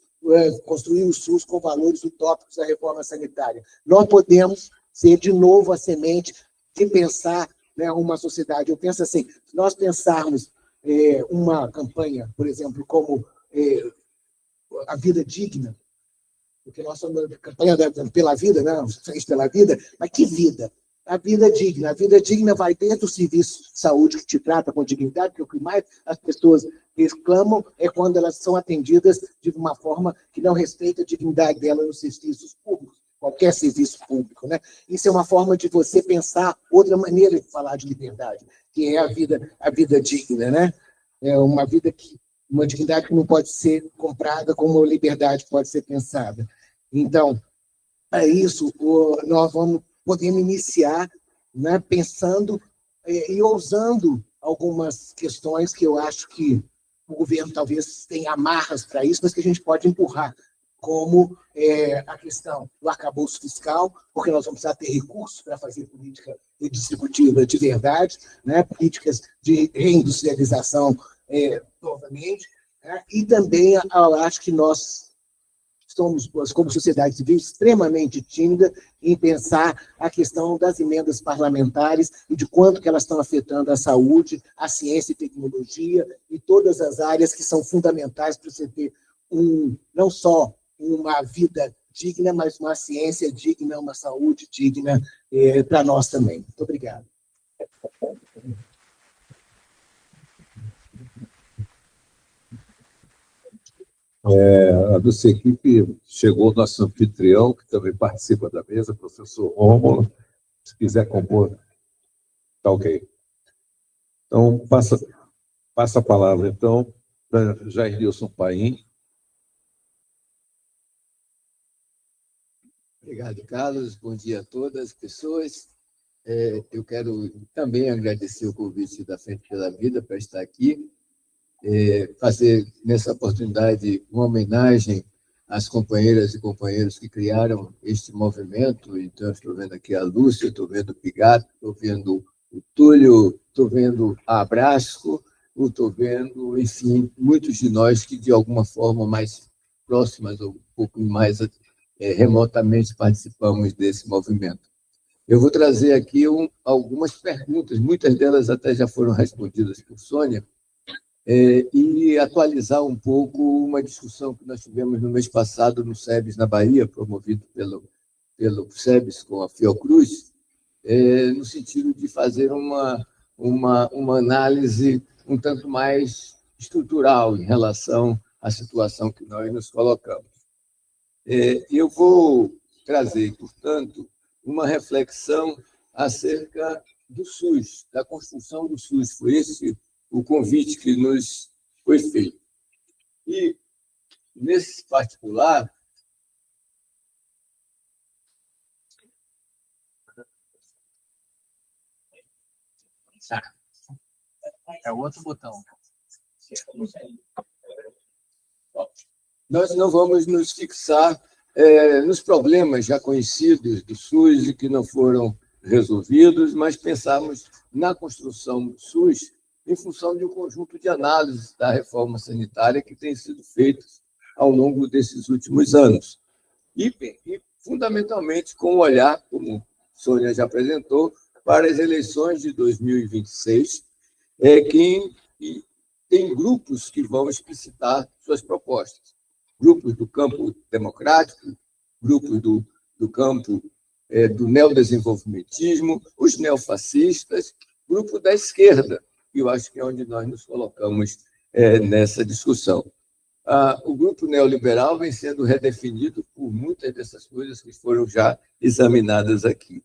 construir o SUS com valores utópicos da reforma sanitária. Nós podemos ser, de novo, a semente de pensar, né, uma sociedade. Eu penso assim, se nós pensarmos uma campanha, por exemplo, como a vida digna, porque nós somos a campanha pela vida, né, Frente pela Vida, mas que vida? A vida digna. A vida digna vai desde o serviço de saúde que te trata com dignidade, porque o que mais as pessoas reclamam é quando elas são atendidas de uma forma que não respeita a dignidade delas nos serviços públicos, qualquer serviço público, né? Isso é uma forma de você pensar outra maneira de falar de liberdade, que é a vida digna, né? É uma dignidade que não pode ser comprada, como a liberdade pode ser pensada. Então, é isso, nós podemos iniciar, né, pensando e ousando algumas questões que eu acho que o governo talvez tenha amarras para isso, mas que a gente pode empurrar, como a questão do arcabouço fiscal, porque nós vamos precisar ter recursos para fazer política redistributiva de verdade, né? Políticas de reindustrialização novamente, né? E também eu acho que nós somos, como sociedade civil, extremamente tímida em pensar a questão das emendas parlamentares e de quanto que elas estão afetando a saúde, a ciência e tecnologia e todas as áreas que são fundamentais para você ter não só uma vida digna, mas uma ciência digna, uma saúde digna para nós também. Muito obrigado. A nossa equipe chegou o nosso anfitrião, que também participa da mesa, professor Rômulo. Se quiser compor, está ok. Então, passa a palavra, então, para Jair Nilson Paim. Obrigado, Carlos. Bom dia a todas as pessoas. Eu quero também agradecer o convite da Frente pela Vida para estar aqui, fazer, nessa oportunidade, uma homenagem às companheiras e companheiros que criaram este movimento. Então, estou vendo aqui a Lúcia, estou vendo o Pigato, estou vendo o Túlio, estou vendo a Abrasco, estou vendo, enfim, muitos de nós que, de alguma forma, mais próximas ou um pouco mais remotamente participamos desse movimento. Eu vou trazer aqui algumas perguntas, muitas delas até já foram respondidas por Sônia, e atualizar um pouco uma discussão que nós tivemos no mês passado no SEBS, na Bahia, promovido pelo SEBS com a Fiocruz, no sentido de fazer uma análise um tanto mais estrutural em relação à situação que nós nos colocamos. Eu vou trazer, portanto, uma reflexão acerca do SUS, da construção do SUS. Foi esse o convite que nos foi feito. E, nesse particular, é o outro botão. Nós não vamos nos fixar nos problemas já conhecidos do SUS e que não foram resolvidos, mas pensarmos na construção do SUS em função de um conjunto de análises da reforma sanitária que tem sido feitas ao longo desses últimos anos. E fundamentalmente, com o olhar, como Sônia já apresentou, para as eleições de 2026, que tem grupos que vão explicitar suas propostas. Grupos do campo democrático, grupos do campo do neodesenvolvimentismo, os neofascistas, grupo da esquerda, que eu acho que é onde nós nos colocamos nessa discussão. O grupo neoliberal vem sendo redefinido por muitas dessas coisas que foram já examinadas aqui.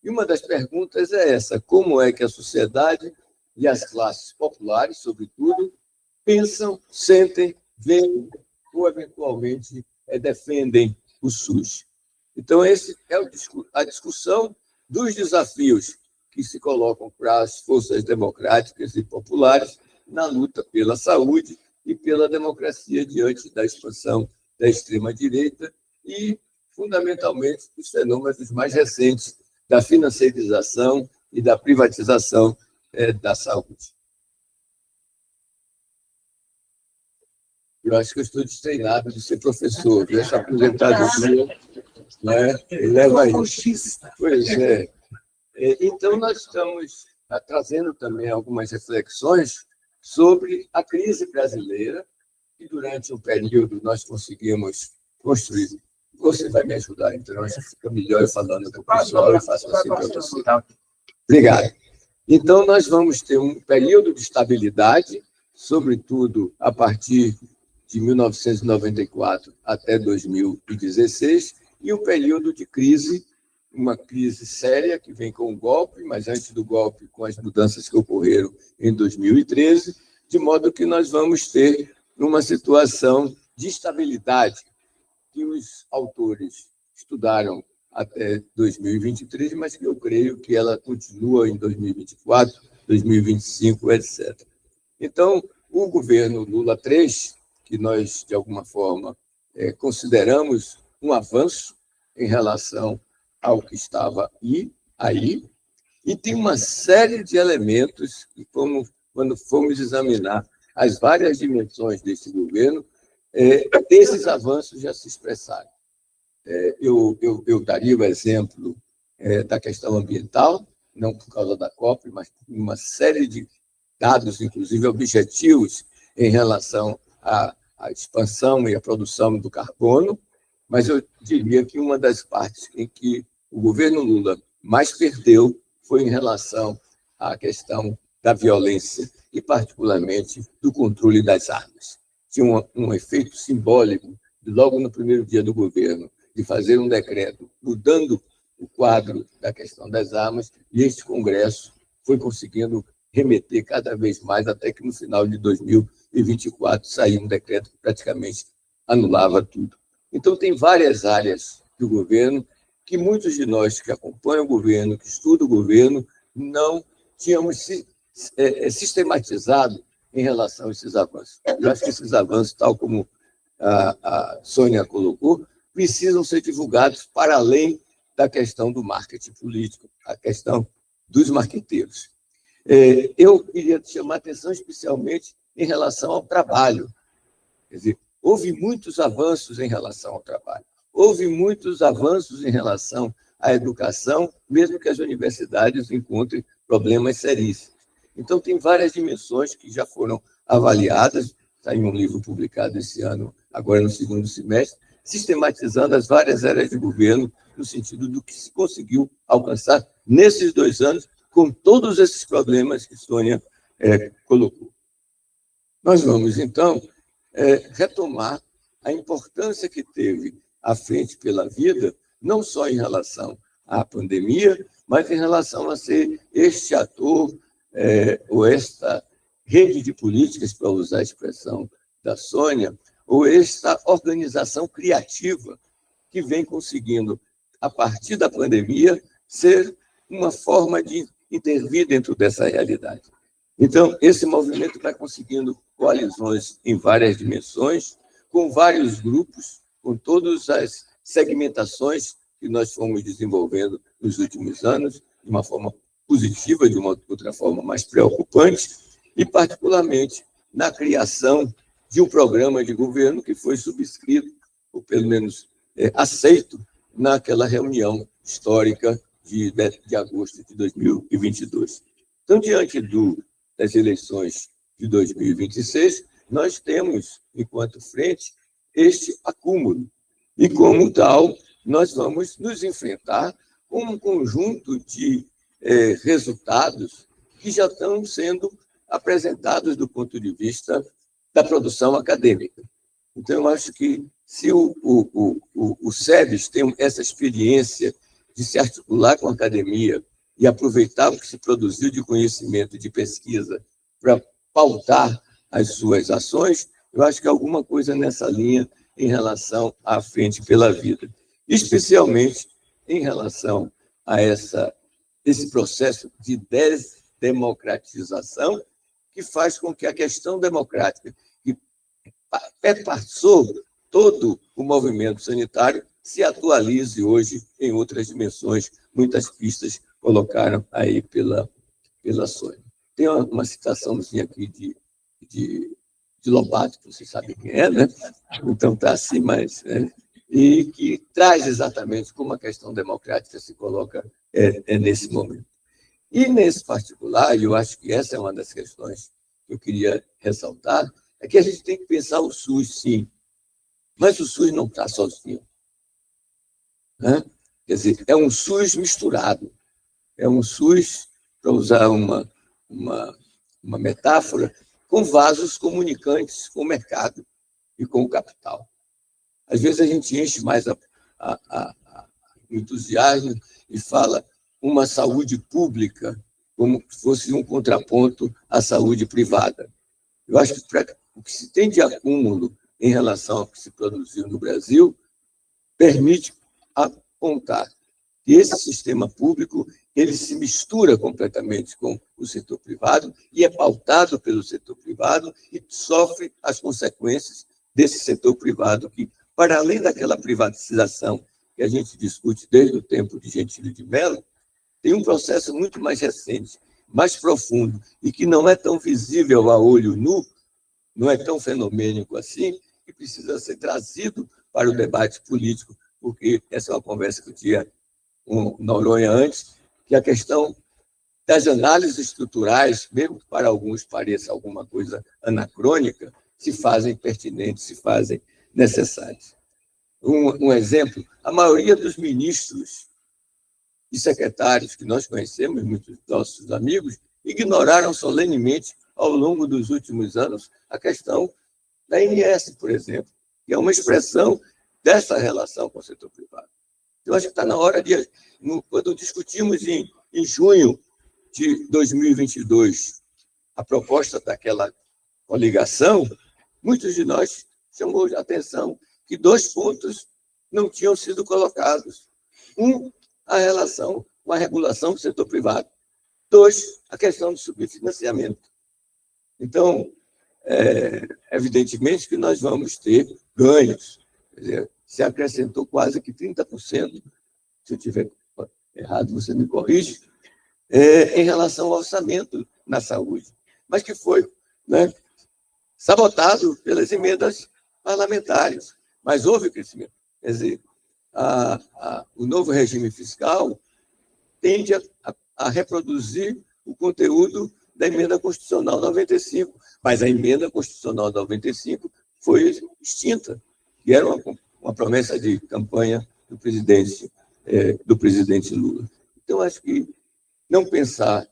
E uma das perguntas é essa: como é que a sociedade e as classes populares, sobretudo, pensam, sentem, veem ou, eventualmente, defendem o SUS? Então, essa é a discussão dos desafios que se colocam para as forças democráticas e populares na luta pela saúde e pela democracia diante da expansão da extrema-direita e, fundamentalmente, dos fenômenos mais recentes da financiarização e da privatização da saúde. Eu acho que eu estou destreinado de ser professor, dessa aposentadoria, né? Leva isso. Pois é. Então, nós estamos trazendo também algumas reflexões sobre a crise brasileira, que durante um período nós conseguimos construir. Você vai me ajudar, então, acho que fica melhor eu falando com o pessoal, eu faço assim para você. Obrigado. Então, nós vamos ter um período de estabilidade, sobretudo a partir de 1994 até 2016, e um período de crise, uma crise séria que vem com o golpe, mas antes do golpe, com as mudanças que ocorreram em 2013, de modo que nós vamos ter uma situação de estabilidade que os autores estudaram até 2023, mas que eu creio que ela continua em 2024, 2025, etc. Então, o governo Lula III, que nós, de alguma forma, consideramos um avanço em relação ao que estava aí, e tem uma série de elementos que, quando formos examinar as várias dimensões desse governo, desses avanços já se expressaram. Eu daria o exemplo da questão ambiental, não por causa da COP, mas por uma série de dados, inclusive objetivos, em relação à expansão e à produção do carbono, mas eu diria que uma das partes em que o governo Lula mais perdeu foi em relação à questão da violência e, particularmente, do controle das armas. Tinha um efeito simbólico, logo no primeiro dia do governo, de fazer um decreto mudando o quadro da questão das armas, e este Congresso foi conseguindo remeter cada vez mais, até que no final de 2024 saiu um decreto que praticamente anulava tudo. Então, tem várias áreas do governo que muitos de nós que acompanham o governo, que estudam o governo, não tínhamos sistematizado em relação a esses avanços. Eu acho que esses avanços, tal como a Sônia colocou, precisam ser divulgados para além da questão do marketing político, a questão dos marqueteiros. Eu queria chamar a atenção especialmente em relação ao trabalho. Quer dizer, houve muitos avanços em relação ao trabalho, houve muitos avanços em relação à educação, mesmo que as universidades encontrem problemas seríssimos. Então, tem várias dimensões que já foram avaliadas, está em um livro publicado esse ano, agora no segundo semestre, sistematizando as várias áreas de governo no sentido do que se conseguiu alcançar nesses 2 anos, com todos esses problemas que Sônia colocou. Nós vamos, então, retomar a importância que teve a Frente pela Vida, não só em relação à pandemia, mas em relação a ser este ator ou esta rede de políticas, para usar a expressão da Sônia, ou esta organização criativa que vem conseguindo, a partir da pandemia, ser uma forma de intervir dentro dessa realidade. Então, esse movimento vai conseguindo coalizões em várias dimensões, com vários grupos, com todas as segmentações que nós fomos desenvolvendo nos últimos anos, de uma forma positiva, de uma outra forma mais preocupante, e, particularmente, na criação de um programa de governo que foi subscrito, ou pelo menos aceito, naquela reunião histórica de agosto de 2022. Então, diante das eleições de 2026, nós temos, enquanto frente, este acúmulo. E, como tal, nós vamos nos enfrentar com um conjunto de resultados que já estão sendo apresentados do ponto de vista da produção acadêmica. Então, eu acho que se o SEBS tem essa experiência de se articular com a academia e aproveitar o que se produziu de conhecimento e de pesquisa para pautar as suas ações, eu acho que alguma coisa nessa linha em relação à Frente pela Vida, especialmente em relação a esse processo de desdemocratização que faz com que a questão democrática, que perpassou todo o movimento sanitário, se atualize hoje em outras dimensões. Muitas pistas colocaram aí pela Sônia. Tem uma citaçãozinha aqui de Lobato, que vocês sabem quem é, né? Então está assim, mas... e que traz exatamente como a questão democrática se coloca nesse momento. E, nesse particular, e eu acho que essa é uma das questões que eu queria ressaltar, é que a gente tem que pensar o SUS, sim, mas o SUS não está sozinho. Né? Quer dizer, é um SUS misturado, é um SUS, para usar uma metáfora, com vasos comunicantes com o mercado e com o capital. Às vezes a gente enche mais o entusiasmo e fala uma saúde pública como se fosse um contraponto à saúde privada. Eu acho que o que se tem de acúmulo em relação ao que se produziu no Brasil permite apontar que esse sistema público ele se mistura completamente com o setor privado e é pautado pelo setor privado e sofre as consequências desse setor privado que, para além daquela privatização que a gente discute desde o tempo de Gentilly de Mello, tem um processo muito mais recente, mais profundo e que não é tão visível a olho nu, não é tão fenomênico assim, que precisa ser trazido para o debate político, porque essa é uma conversa que eu tinha com Noronha antes, que a questão das análises estruturais, mesmo que para alguns pareça alguma coisa anacrônica, se fazem pertinentes, se fazem necessárias. Um exemplo, a maioria dos ministros e secretários que nós conhecemos, muitos nossos amigos, ignoraram solenemente, ao longo dos últimos anos, a questão da ANS, por exemplo, que é uma expressão dessa relação com o setor privado. Eu acho que está na hora de... Quando discutimos em junho de 2022 a proposta daquela coligação, muitos de nós chamou a atenção que 2 pontos não tinham sido colocados. A relação com a regulação do setor privado. 2, a questão do subfinanciamento. Então, evidentemente que nós vamos ter ganhos. Quer dizer, se acrescentou quase que 30%, se eu estiver errado, você me corrige, em relação ao orçamento na saúde, mas que foi, né, sabotado pelas emendas parlamentares. Mas houve crescimento. Quer dizer, o novo regime fiscal tende a reproduzir o conteúdo da emenda constitucional 95, mas a emenda constitucional 95 foi extinta, que era uma promessa de campanha do presidente Lula. Então, acho que não pensar...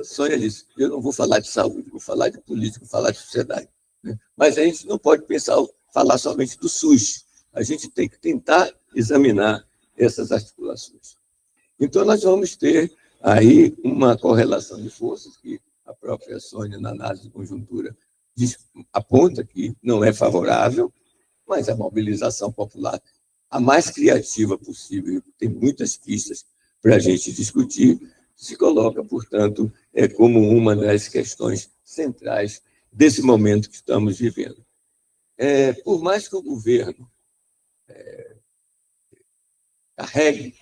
Sônia disse, eu não vou falar de saúde, vou falar de política, vou falar de sociedade. Né? Mas a gente não pode falar somente do SUS. A gente tem que tentar examinar essas articulações. Então, nós vamos ter aí uma correlação de forças que a própria Sônia, na análise de conjuntura, aponta que não é favorável, mas a mobilização popular, a mais criativa possível, tem muitas pistas para a gente discutir, se coloca, portanto, como uma das questões centrais desse momento que estamos vivendo. Por mais que o governo carregue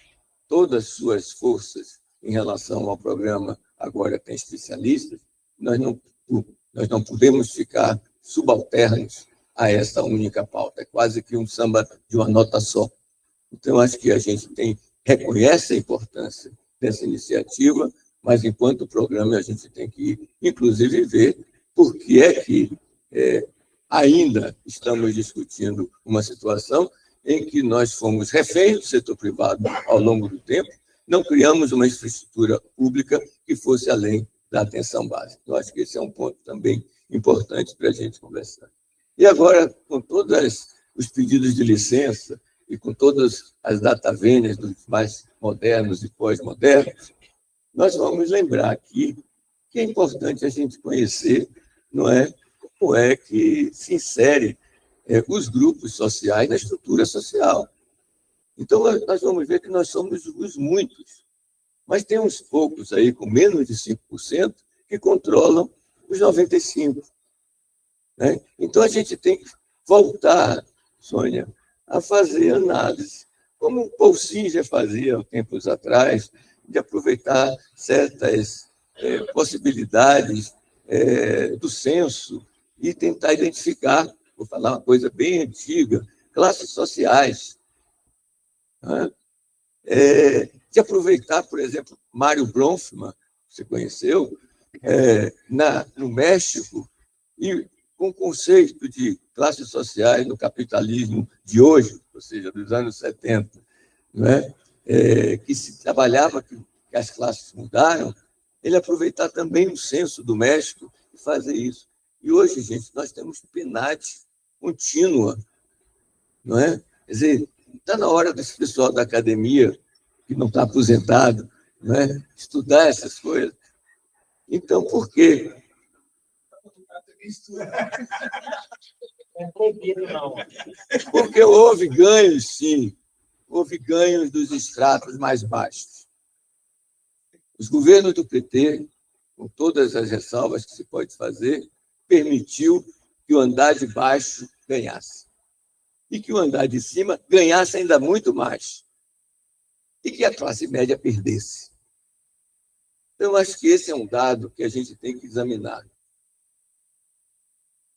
todas as suas forças em relação ao programa Agora Tem Especialistas, nós não podemos ficar subalternos a essa única pauta. É quase que um samba de uma nota só. Então, acho que a gente reconhece a importância dessa iniciativa, mas, enquanto programa, a gente tem que, inclusive, ver por que é que ainda estamos discutindo uma situação em que nós fomos reféns do setor privado ao longo do tempo, não criamos uma infraestrutura pública que fosse além da atenção básica. Eu acho que esse é um ponto também importante para a gente conversar. E agora, com todos os pedidos de licença e com todas as data-vênias dos mais modernos e pós-modernos, nós vamos lembrar aqui que é importante a gente conhecer, não é, como é que se insere os grupos sociais na estrutura social. Então, nós vamos ver que nós somos os muitos, mas tem uns poucos aí, com menos de 5%, que controlam os 95%. Né? Então, a gente tem que voltar, Sônia, a fazer análise, como o Paul Singer fazia há tempos atrás, de aproveitar certas possibilidades do censo e tentar identificar, vou falar uma coisa bem antiga, classes sociais. Né? De aproveitar, por exemplo, Mário Bronfman, que você conheceu, no México, e com o conceito de classes sociais no capitalismo de hoje, ou seja, dos anos 70, né? Que se trabalhava que as classes mudaram, ele aproveitar também o censo do México e fazer isso. E hoje, gente, nós temos PNAD contínua, não é? Quer dizer, está na hora desse pessoal da academia, que não está aposentado, não é? Estudar essas coisas. Então, por quê? Porque houve ganhos, sim. Houve ganhos dos estratos mais baixos. Os governos do PT, com todas as ressalvas que se pode fazer, permitiu que o andar de baixo ganhasse. E que o andar de cima ganhasse ainda muito mais. E que a classe média perdesse. Então, eu acho que esse é um dado que a gente tem que examinar.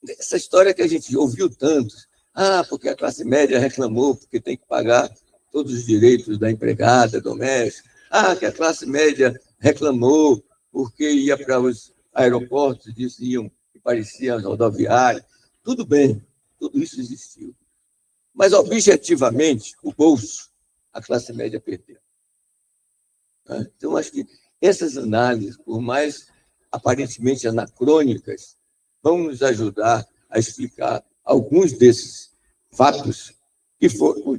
Essa história que a gente ouviu tanto, porque a classe média reclamou porque tem que pagar todos os direitos da empregada doméstica, que a classe média reclamou porque ia para os aeroportos, diziam que parecia rodoviária. Tudo bem, tudo isso existiu. Mas, objetivamente, o bolso, a classe média perdeu. Então, acho que essas análises, por mais aparentemente anacrônicas, vão nos ajudar a explicar alguns desses fatos que foram...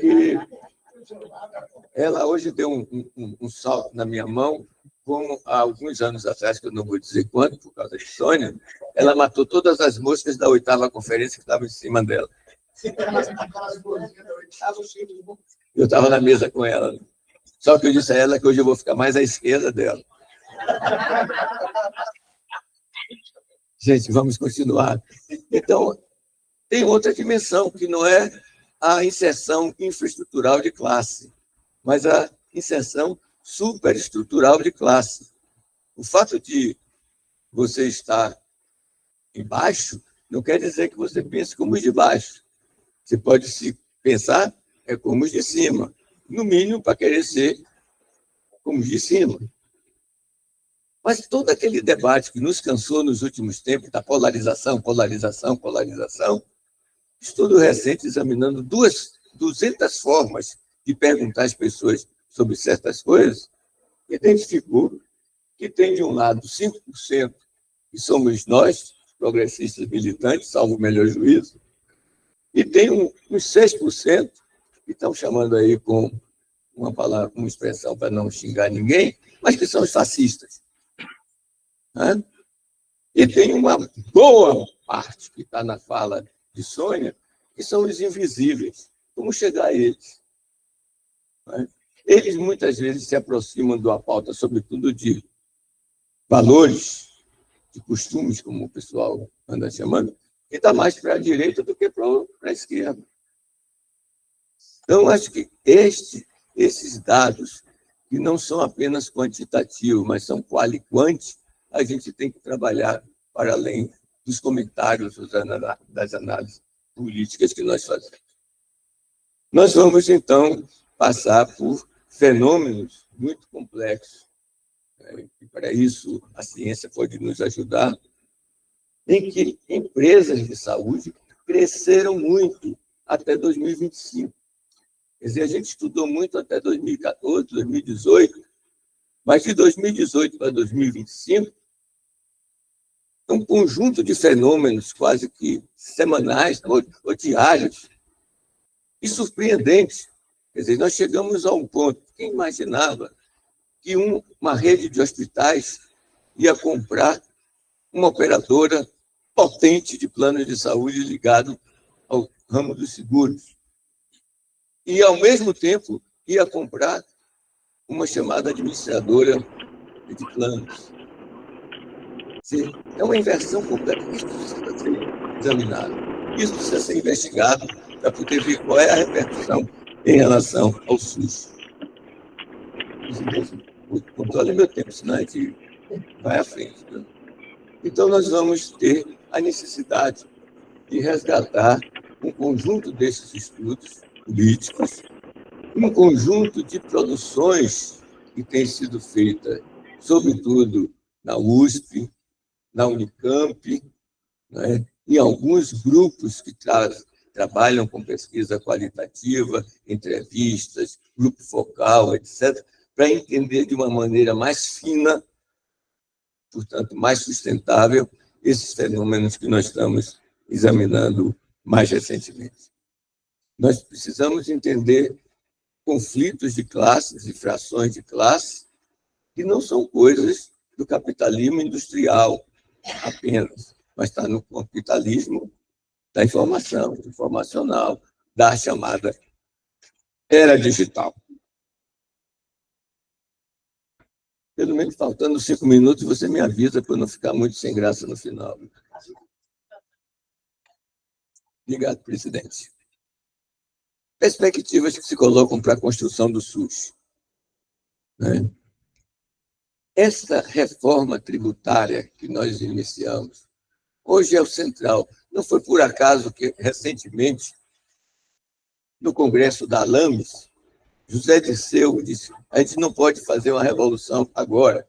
que ela hoje deu um salto na minha mão, como há alguns anos atrás, que eu não vou dizer quando, por causa de Sônia, ela matou todas as moscas da 8ª conferência que estavam em cima dela. Eu estava na mesa com ela. Só que eu disse a ela que hoje eu vou ficar mais à esquerda dela. Gente, vamos continuar. Então, tem outra dimensão, que não é a inserção infraestrutural de classe, mas a inserção superestrutural de classe. O fato de você estar embaixo não quer dizer que você pense como os de baixo. Você pode se pensar como os de cima, no mínimo para querer ser como os de cima. Mas todo aquele debate que nos cansou nos últimos tempos, da polarização, estudo recente examinando 200 formas de perguntar às pessoas sobre certas coisas, identificou que tem, de um lado, 5%, que somos nós, progressistas militantes, salvo o melhor juízo, e tem uns 6%, que estão chamando aí com uma palavra, uma expressão para não xingar ninguém, mas que são os fascistas. E tem uma boa parte que está na fala de Sônia, que são os invisíveis. Como chegar a eles? Eles, muitas vezes, se aproximam de uma pauta, sobretudo de valores, de costumes, como o pessoal anda chamando, que está mais para a direita do que para a esquerda. Então, acho que esses dados, que não são apenas quantitativos, mas são quali-quanti, a gente tem que trabalhar para além dos comentários, das análises políticas que nós fazemos. Nós vamos, então, passar por fenômenos muito complexos, e para isso a ciência pode nos ajudar, em que empresas de saúde cresceram muito até 2025. Quer dizer, a gente estudou muito até 2014, 2018, mas de 2018 para 2025, um conjunto de fenômenos quase que semanais ou diários e surpreendentes. Quer dizer, nós chegamos a um ponto, quem imaginava que uma rede de hospitais ia comprar uma operadora potente de plano de saúde ligado ao ramo dos seguros. E, ao mesmo tempo, ia comprar uma chamada administradora de planos. É uma inversão completa. Isso precisa ser examinado. Isso precisa ser investigado para poder ver qual é a repercussão em relação ao SUS. Controle meu tempo, senão a gente vai à frente. Né? Então, nós vamos ter a necessidade de resgatar um conjunto desses estudos políticos, um conjunto de produções que têm sido feitas, sobretudo na USP, na Unicamp, né? Em alguns grupos que trabalham com pesquisa qualitativa, entrevistas, grupo focal, etc., para entender de uma maneira mais fina, portanto, mais sustentável, esses fenômenos que nós estamos examinando mais recentemente. Nós precisamos entender conflitos de classes e frações de classe que não são coisas do capitalismo industrial apenas, mas está no capitalismo da informação, informacional, da chamada era digital. Pelo menos faltando 5 minutos, você me avisa para não ficar muito sem graça no final. Obrigado, presidente. Perspectivas que se colocam para a construção do SUS. Né? Essa reforma tributária que nós iniciamos, hoje é o central. Não foi por acaso que, recentemente, no Congresso da Alames, José Dirceu disse: a gente não pode fazer uma revolução agora,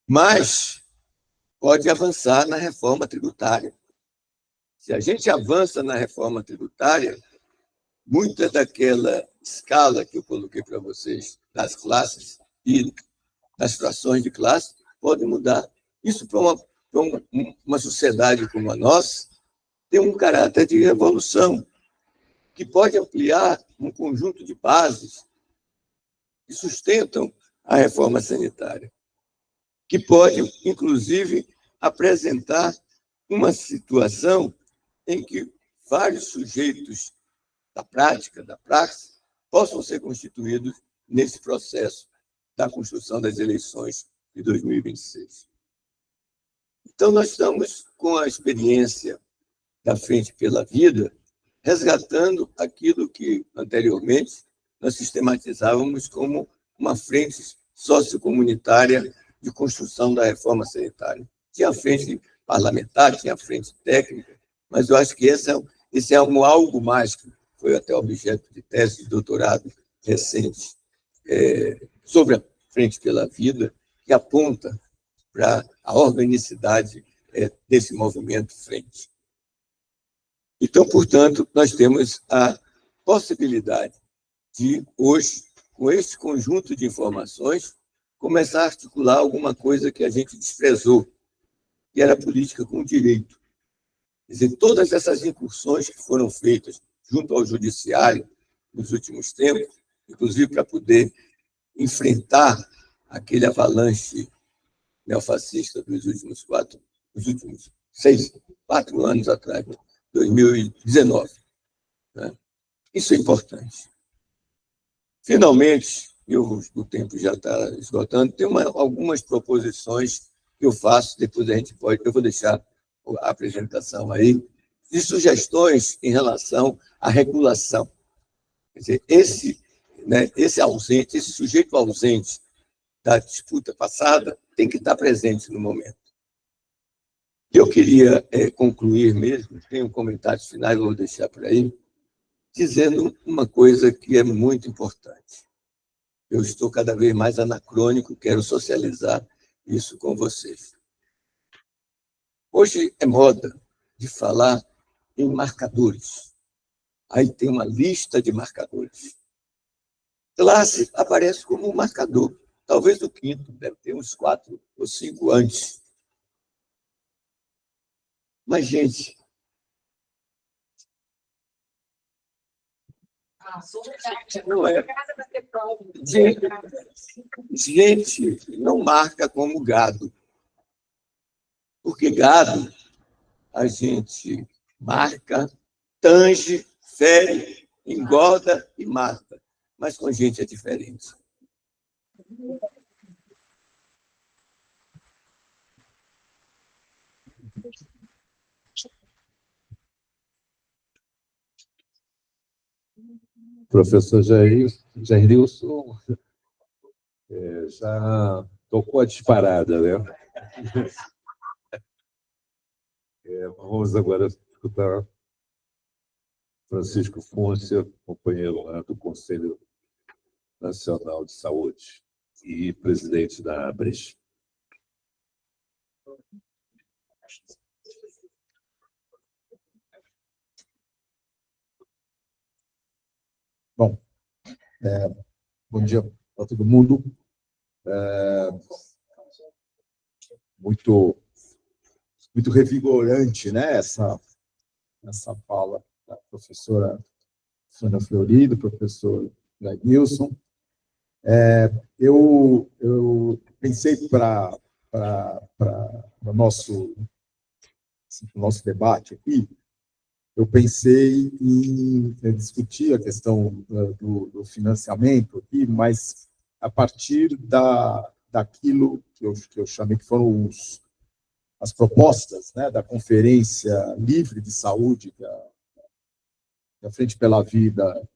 mas pode avançar na reforma tributária. Se a gente avança na reforma tributária, muita daquela escala que eu coloquei para vocês, das classes e das frações de classe, pode mudar. Isso, para uma sociedade como a nossa, tem um caráter de revolução, que pode ampliar um conjunto de bases que sustentam a reforma sanitária, que pode, inclusive, apresentar uma situação em que vários sujeitos da prática, da praxe, possam ser constituídos nesse processo da construção das eleições de 2026. Então, nós estamos com a experiência da Frente pela Vida, resgatando aquilo que, anteriormente, nós sistematizávamos como uma frente sociocomunitária de construção da reforma sanitária. Tinha a frente parlamentar, tinha a frente técnica, mas eu acho que esse é algo mais, que foi até objeto de tese de doutorado recente, sobre a Frente pela Vida, que aponta para a organicidade desse movimento frente. Então, portanto, nós temos a possibilidade de, hoje, com este conjunto de informações, começar a articular alguma coisa que a gente desprezou, que era a política com o direito. Quer dizer, todas essas incursões que foram feitas junto ao judiciário nos últimos tempos, inclusive para poder enfrentar aquele avalanche neofascista dos últimos 4 anos atrás, 2019. Né? Isso é importante. Finalmente, o tempo já está esgotando, tem algumas proposições que eu faço, depois eu vou deixar a apresentação aí, de sugestões em relação à regulação. Quer dizer, esse sujeito ausente da disputa passada tem que estar presente no momento. Eu queria concluir mesmo, tenho comentários finais, vou deixar por aí, dizendo uma coisa que é muito importante. Eu estou cada vez mais anacrônico, quero socializar isso com vocês. Hoje é moda de falar em marcadores. Aí tem uma lista de marcadores. Classe aparece como um marcador, talvez o quinto, deve ter uns 4 ou 5 antes. Mas, gente, não é. Gente não marca como gado. Porque gado a gente marca, tange, fere, engorda e mata. Mas com gente é diferente. Professor Jailson já tocou a disparada, né? Vamos agora escutar Francisco Fúncia, companheiro lá do Conselho Nacional de Saúde e presidente da ABRES. Bom, bom dia para todo mundo. Muito revigorante, né, essa fala da professora Sônia Fleury, do professor Nilson. Eu pensei para o nosso debate aqui, eu pensei em discutir a questão do financiamento aqui, mas a partir daquilo que eu chamei que foram as propostas, né, da Conferência Livre de Saúde que a Frente pela Vida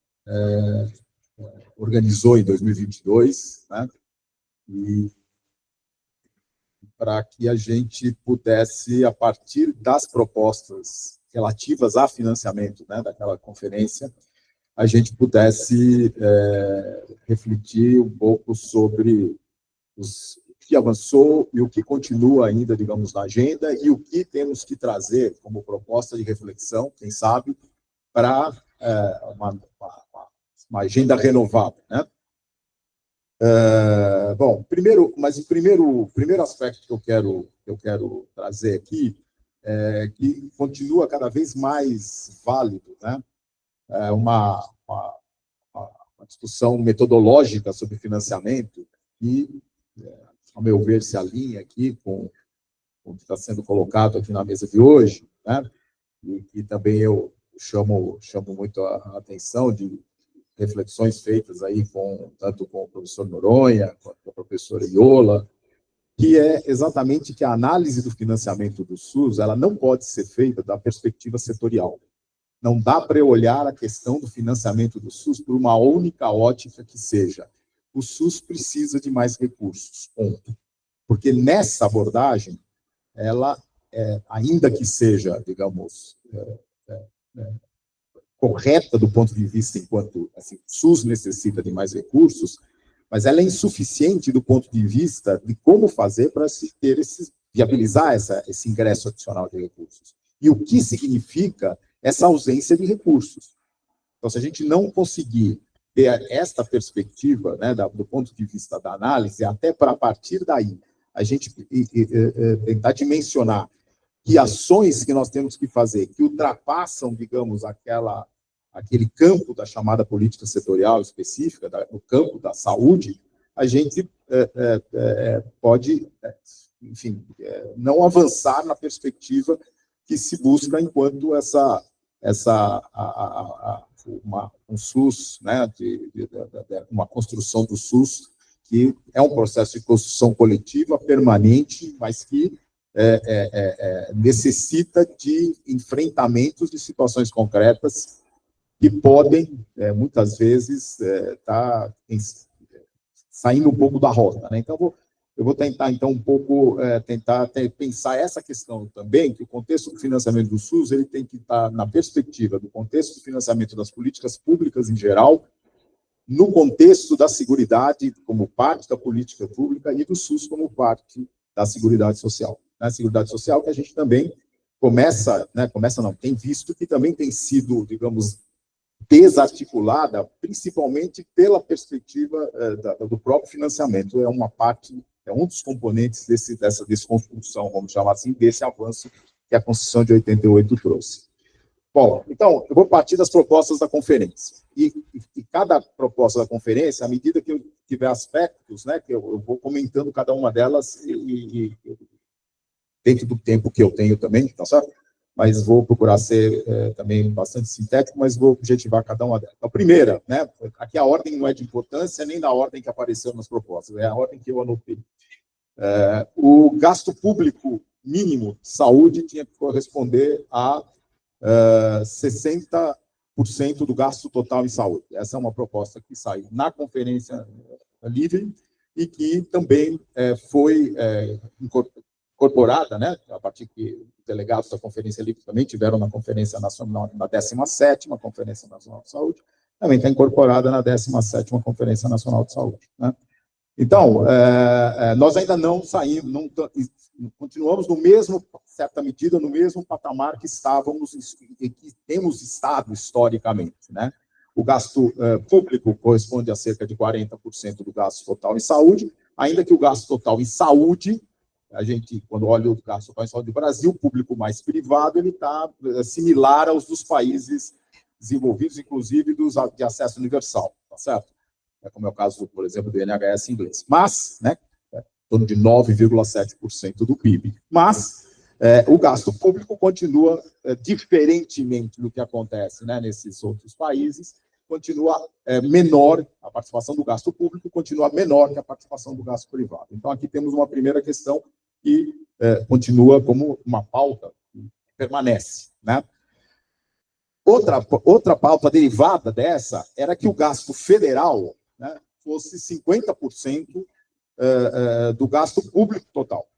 organizou em 2022, né, e para que a gente pudesse, a partir das propostas relativas a financiamento, né, daquela conferência, a gente pudesse refletir um pouco sobre o que avançou e o que continua ainda, digamos, na agenda e o que temos que trazer como proposta de reflexão, quem sabe, para uma agenda renovada, né? Bom, o primeiro aspecto que eu quero trazer aqui é que continua cada vez mais válido, né? Uma discussão metodológica sobre financiamento e, ao meu ver, se alinha aqui com o que está sendo colocado aqui na mesa de hoje, né? E também eu chamo muito a atenção de reflexões feitas aí tanto com o professor Noronha, quanto com a professora Iola, que é exatamente que a análise do financiamento do SUS ela não pode ser feita da perspectiva setorial. Não dá para eu olhar a questão do financiamento do SUS por uma única ótica que seja. O SUS precisa de mais recursos, ponto. Porque nessa abordagem, ela, ainda que seja, digamos, correta do ponto de vista enquanto assim, o SUS necessita de mais recursos, mas ela é insuficiente do ponto de vista de como fazer para se ter viabilizar esse ingresso adicional de recursos. E o que significa essa ausência de recursos. Então, se a gente não conseguir ter esta perspectiva, né, do ponto de vista da análise, até para a partir daí, a gente tentar dimensionar que ações que nós temos que fazer, que ultrapassam, digamos, aquele campo da chamada política setorial específica, no campo da saúde, a gente pode, enfim, não avançar na perspectiva que se busca enquanto um SUS, né, uma construção do SUS que é um processo de construção coletiva permanente, mas que necessita de enfrentamentos de situações concretas que podem, muitas vezes, estar saindo um pouco da rota, né? Então, eu vou tentar, então, um pouco, pensar essa questão também, que o contexto do financiamento do SUS ele tem que estar na perspectiva do contexto do financiamento das políticas públicas em geral, no contexto da Seguridade como parte da política pública e do SUS como parte da Seguridade Social. A Seguridade Social que a gente também tem visto que também tem sido, digamos, desarticulada, principalmente pela perspectiva do próprio financiamento. É um dos componentes dessa desconstrução, vamos chamar assim, desse avanço que a Constituição de 88 trouxe. Bom, então, eu vou partir das propostas da conferência. E cada proposta da conferência, à medida que eu tiver aspectos, né, que eu vou comentando cada uma delas e dentro do tempo que eu tenho também, tá certo? Mas vou procurar ser também bastante sintético, mas vou objetivar cada uma delas. A primeira, né, aqui a ordem não é de importância, nem da ordem que apareceu nas propostas, é a ordem que eu anotei. O gasto público mínimo de saúde tinha que corresponder a 60% do gasto total em saúde. Essa é uma proposta que saiu na Conferência Livre e que também foi incorporada, né, a partir que os delegados da Conferência Livre também tiveram na Conferência Nacional, na 17ª Conferência Nacional de Saúde, também está incorporada na 17ª Conferência Nacional de Saúde, né? Então, nós ainda não saímos, continuamos no mesmo, certa medida, no mesmo patamar que estávamos, que temos estado historicamente, né? O gasto público corresponde a cerca de 40% do gasto total em saúde, ainda que o gasto total em saúde, a gente, quando olha o gasto total em saúde do Brasil, o público mais privado, ele está similar aos dos países desenvolvidos, inclusive de acesso universal, tá certo? Como é o caso, por exemplo, do NHS inglês. Mas, né, em torno de 9,7% do PIB. Mas o gasto público continua, diferentemente do que acontece, né, nesses outros países, continua menor, a participação do gasto público continua menor que a participação do gasto privado. Então, aqui temos uma primeira questão que continua como uma pauta que permanece, né? Outra pauta derivada dessa era que o gasto federal, né, fosse 50% do gasto público total.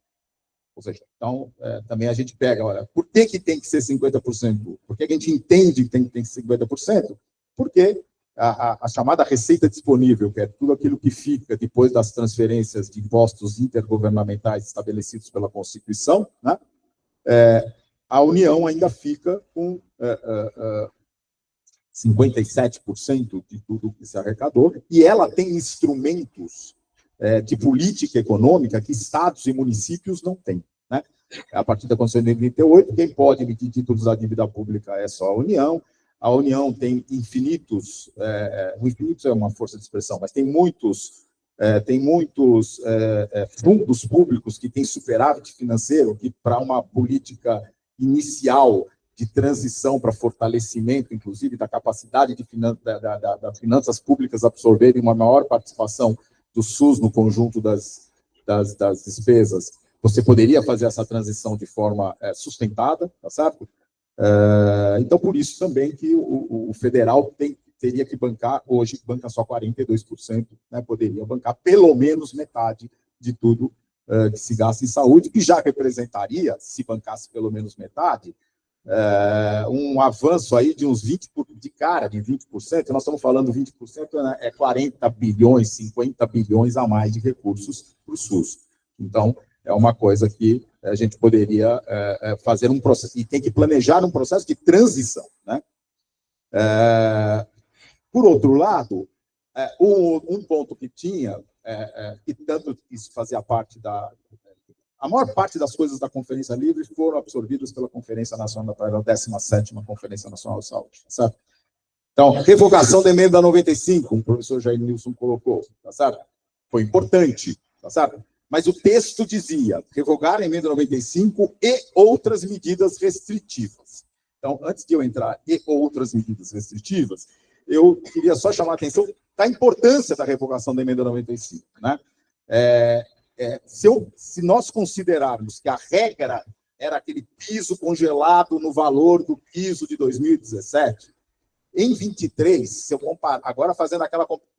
Ou seja, então, também a gente pega, olha, por que tem que ser 50%? Por que a gente entende que tem que ser 50%? Porque a chamada receita disponível, que é tudo aquilo que fica depois das transferências de impostos intergovernamentais estabelecidos pela Constituição, né, a União ainda fica com 57% de tudo que se arrecadou, e ela tem instrumentos de política econômica que estados e municípios não têm, né? A partir da Constituição de 88, quem pode emitir títulos da dívida pública é só a União. A União tem infinitos, o infinito é uma força de expressão, mas tem muitos fundos públicos que têm superávit financeiro, que para uma política inicial de transição para fortalecimento, inclusive, da capacidade das finanças públicas absorverem uma maior participação do SUS no conjunto das despesas, você poderia fazer essa transição de forma sustentada, tá certo? Então, por isso também que o federal teria que bancar, hoje banca só 42%, né, poderia bancar pelo menos metade de tudo que se gasta em saúde, que já representaria, se bancasse pelo menos metade, um avanço aí de uns 20%, de 20%, nós estamos falando 20%, né, 40 bilhões, 50 bilhões a mais de recursos para o SUS. Então, é uma coisa que a gente poderia fazer um processo, e tem que planejar um processo de transição, né? Por outro lado, um ponto que tinha, e tanto isso fazia parte a maior parte das coisas da Conferência Livre foram absorvidas pela Conferência Nacional, pela 17ª Conferência Nacional de Saúde, certo? Então, revogação da emenda 95, o professor Jair Nilson colocou, tá certo? Foi importante, tá certo? Mas o texto dizia revogar a emenda 95 e outras medidas restritivas. Então, antes de eu entrar e outras medidas restritivas, eu queria só chamar a atenção da importância da revogação da emenda 95, né? Se nós considerarmos que a regra era aquele piso congelado no valor do piso de 2017, em 23, se eu comparar, agora fazendo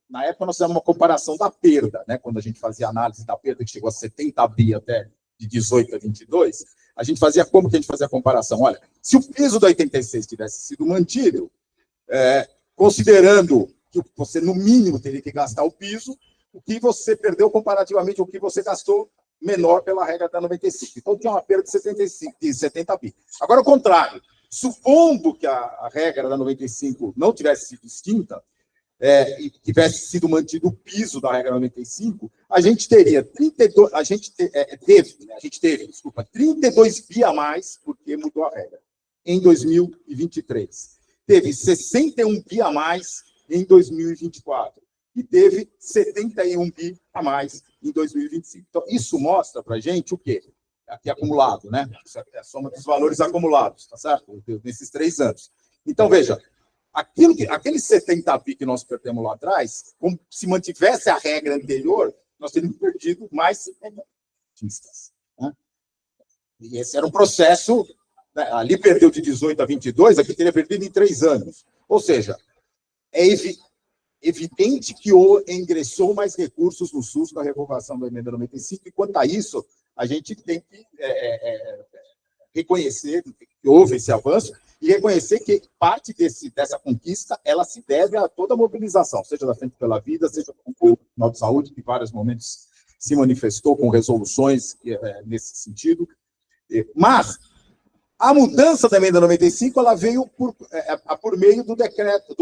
na época nós fizemos uma comparação da perda, né, quando a gente fazia análise da perda, que chegou a 70 bi até de 18 a 22, a gente fazia como que a gente fazia a comparação? Olha, se o piso do 86 tivesse sido mantido, considerando que você no mínimo teria que gastar o piso, o que você perdeu comparativamente ao que você gastou menor pela regra da 95. Então, tinha uma perda de 70 bi. Agora, ao contrário, supondo que a regra da 95 não tivesse sido extinta, e tivesse sido mantido o piso da regra 95, a gente teria 32 bi a mais, porque mudou a regra, em 2023. Teve 61 bi a mais em 2024. E teve 71 bi a mais em 2025. Então, isso mostra para a gente o quê? Aqui acumulado, né? Isso é a soma dos valores acumulados, tá certo? Nesses 3 anos. Então, veja, aqueles 70 bi que nós perdemos lá atrás, como se mantivesse a regra anterior, nós teríamos perdido mais 70 artistas, né? E esse era um processo, né? Ali perdeu de 18 a 22, aqui teria perdido em 3 anos. Ou seja, é evidente que ingressou mais recursos no SUS com a revogação da emenda 95, e quanto a isso, a gente tem que reconhecer que houve esse avanço e reconhecer que parte dessa conquista ela se deve a toda a mobilização, seja da Frente pela Vida, seja do Tribunal de Saúde, que em vários momentos se manifestou com resoluções nesse sentido. Mas a mudança da emenda 95 ela veio por meio do decreto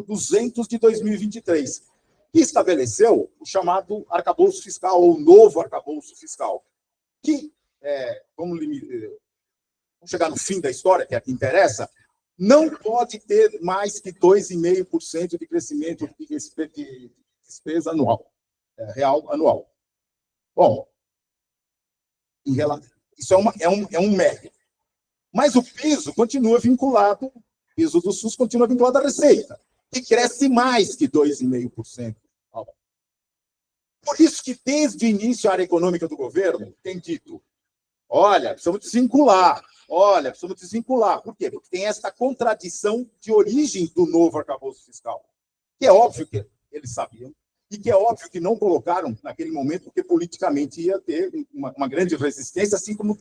200 de 2023, que estabeleceu o chamado arcabouço fiscal, ou novo arcabouço fiscal, que, vamos chegar no fim da história, que é a que interessa, não pode ter mais que 2,5% de crescimento de despesa anual, real anual. Bom, isso é um mérito. Mas o piso continua vinculado, o piso do SUS continua vinculado à receita. que cresce mais que 2,5%. Por isso que, desde o início, a área econômica do governo tem dito, olha, precisamos desvincular. Olha, precisamos desvincular. Por quê? Porque tem esta contradição de origem do novo arcabouço fiscal. Que é óbvio que eles sabiam, e que é óbvio que não colocaram naquele momento, porque politicamente ia ter uma grande resistência, assim como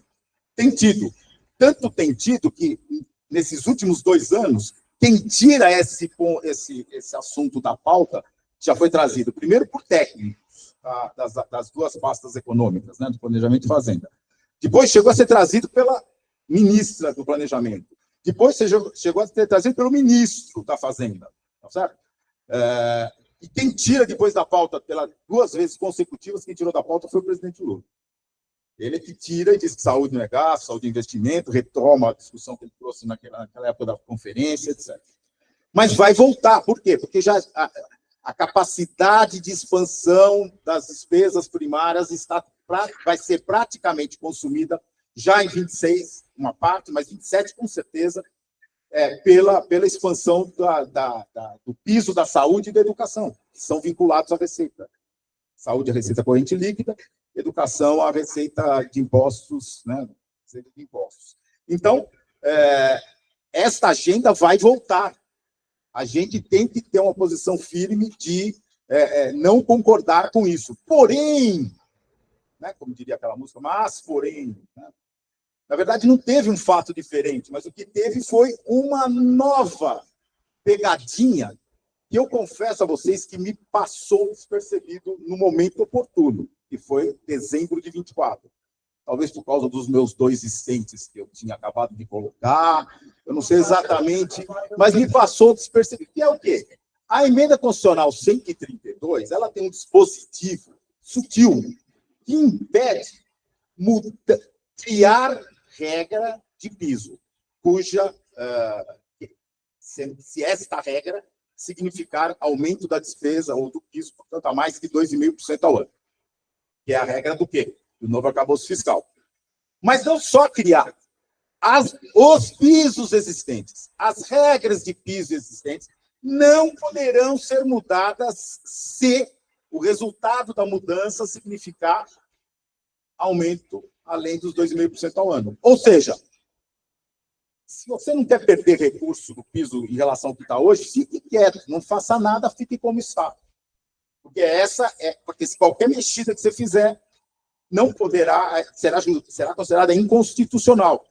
tem tido. Tanto tem tido que, nesses últimos 2 anos, quem tira esse assunto da pauta já foi trazido, primeiro, por técnicos das 2 pastas econômicas, né, do Planejamento e Fazenda. Depois chegou a ser trazido pela ministra do Planejamento. Depois chegou a ser trazido pelo ministro da Fazenda. Tá certo? E quem tira depois da pauta, pelas 2 vezes consecutivas, quem tirou da pauta foi o presidente Lula. Ele é que tira e diz que saúde não é gasto, saúde é investimento, retoma a discussão que ele trouxe naquela época da conferência, etc. Mas vai voltar. Por quê? Porque já a capacidade de expansão das despesas primárias vai ser praticamente consumida já em 26, uma parte, mas 27 com certeza, pela expansão do piso da saúde e da educação, que são vinculados à receita. Saúde, a receita corrente líquida, educação, a receita de impostos, né? Receita de impostos. Então, esta agenda vai voltar. A gente tem que ter uma posição firme de não concordar com isso. Porém, né, como diria aquela música, mas porém, né? Na verdade, não teve um fato diferente, mas o que teve foi uma nova pegadinha que eu confesso a vocês que me passou despercebido no momento oportuno, que foi dezembro de 24. Talvez por causa dos meus 2 estentes que eu tinha acabado de colocar, eu não sei exatamente, mas me passou despercebido. Que é o quê? A emenda constitucional 132, ela tem um dispositivo sutil que impede criar regra de piso, cuja, se esta regra significar aumento da despesa ou do piso, portanto, a mais que 2,5% ao ano, que é a regra do quê? Do novo arcabouço fiscal. Mas não só criar os pisos existentes, as regras de piso existentes não poderão ser mudadas se o resultado da mudança significar aumento além dos 2,5% ao ano. Ou seja, se você não quer perder recurso do piso em relação ao que está hoje, fique quieto, não faça nada, fique como está. Porque se qualquer mexida que você fizer, não poderá, será considerada inconstitucional.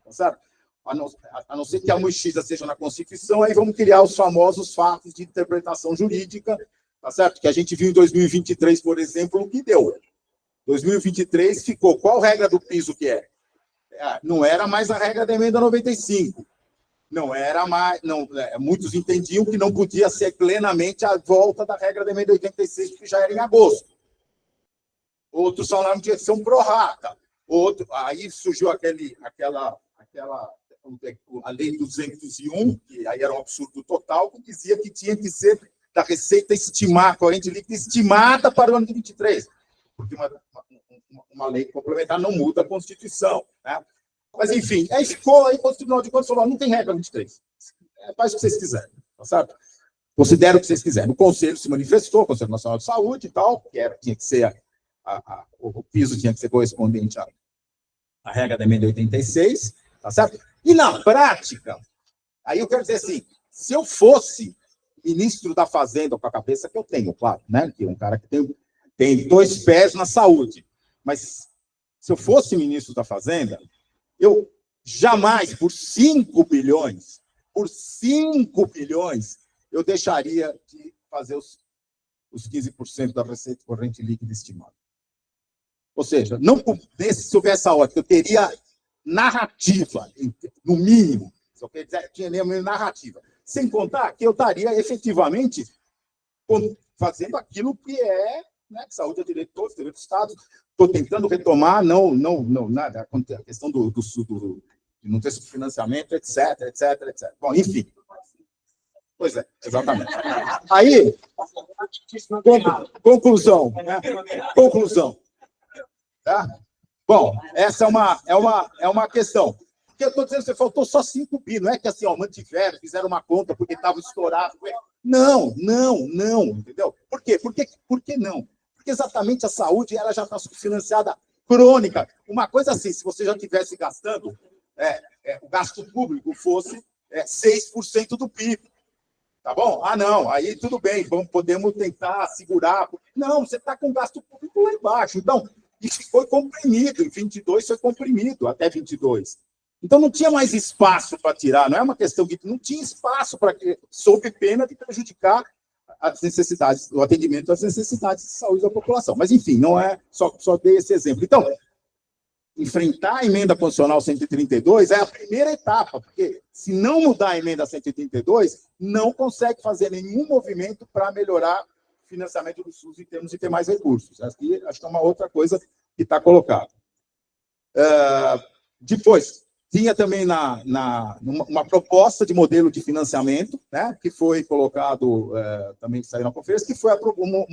Tá certo? A não ser que a mexida seja na Constituição, aí vamos criar os famosos fatos de interpretação jurídica, tá certo? Que a gente viu em 2023, por exemplo, o que deu. 2023 ficou qual regra do piso que é? Não era mais a regra da emenda 95. Não era mais. Muitos entendiam que não podia ser plenamente a volta da regra da emenda 86, que já era em agosto. Outros falaram que tinha que ser um prorata. Aí surgiu a lei 201, que aí era um absurdo total, que dizia que tinha que ser da receita estimada, corrente líquida estimada para o ano de 23. Porque uma lei complementar não muda a Constituição. Né? Mas, enfim, aí ficou, aí o Tribunal de Contas falou, não tem regra 23. Faz o que vocês quiserem, tá certo? Considera o que vocês quiserem. O Conselho se manifestou, o Conselho Nacional de Saúde e tal, que tinha que ser, o piso tinha que ser correspondente à regra da emenda 86, tá certo? E, na prática, aí eu quero dizer assim, se eu fosse ministro da Fazenda, com a cabeça que eu tenho, claro, né? Que é um cara que tem 2 pés na saúde. Mas, se eu fosse ministro da Fazenda, eu jamais, por 5 bilhões, eu deixaria de fazer os 15% da receita corrente líquida estimada. Ou seja, não sob essa ótica, eu teria narrativa, no mínimo, só quer dizer, tinha nem narrativa. Sem contar que eu estaria efetivamente fazendo aquilo que é, né, saúde é direito de todos, direito do Estado. Estou tentando retomar, nada, a questão de não ter subfinanciamento, etc. Bom, enfim. Pois é, exatamente. Aí, conclusão. Né? Conclusão. Tá? Bom, essa é uma questão. Porque eu estou dizendo, você faltou só 5 bi, não é que assim, mantiveram, fizeram uma conta porque estava estourado. Não, entendeu? Por quê? Por que não? Porque exatamente a saúde ela já está subfinanciada crônica. Uma coisa assim, se você já estivesse gastando, o gasto público fosse 6% do PIB. Tá bom? Ah, não, aí tudo bem, podemos tentar segurar. Não, você está com gasto público lá embaixo. Então, isso foi comprimido, em 22 foi comprimido, até 22. Então, não tinha mais espaço para tirar, não é uma questão que não tinha espaço para que, sob pena de prejudicar as necessidades, o atendimento às necessidades de saúde da população. Mas, enfim, não é só dei esse exemplo. Então, enfrentar a emenda constitucional 132 é a primeira etapa, porque se não mudar a emenda 132, não consegue fazer nenhum movimento para melhorar o financiamento do SUS em termos de ter mais recursos. Aqui, acho que é uma outra coisa que está colocada. Depois, tinha também uma proposta de modelo de financiamento, né, que foi colocado, também saiu na conferência, que foi um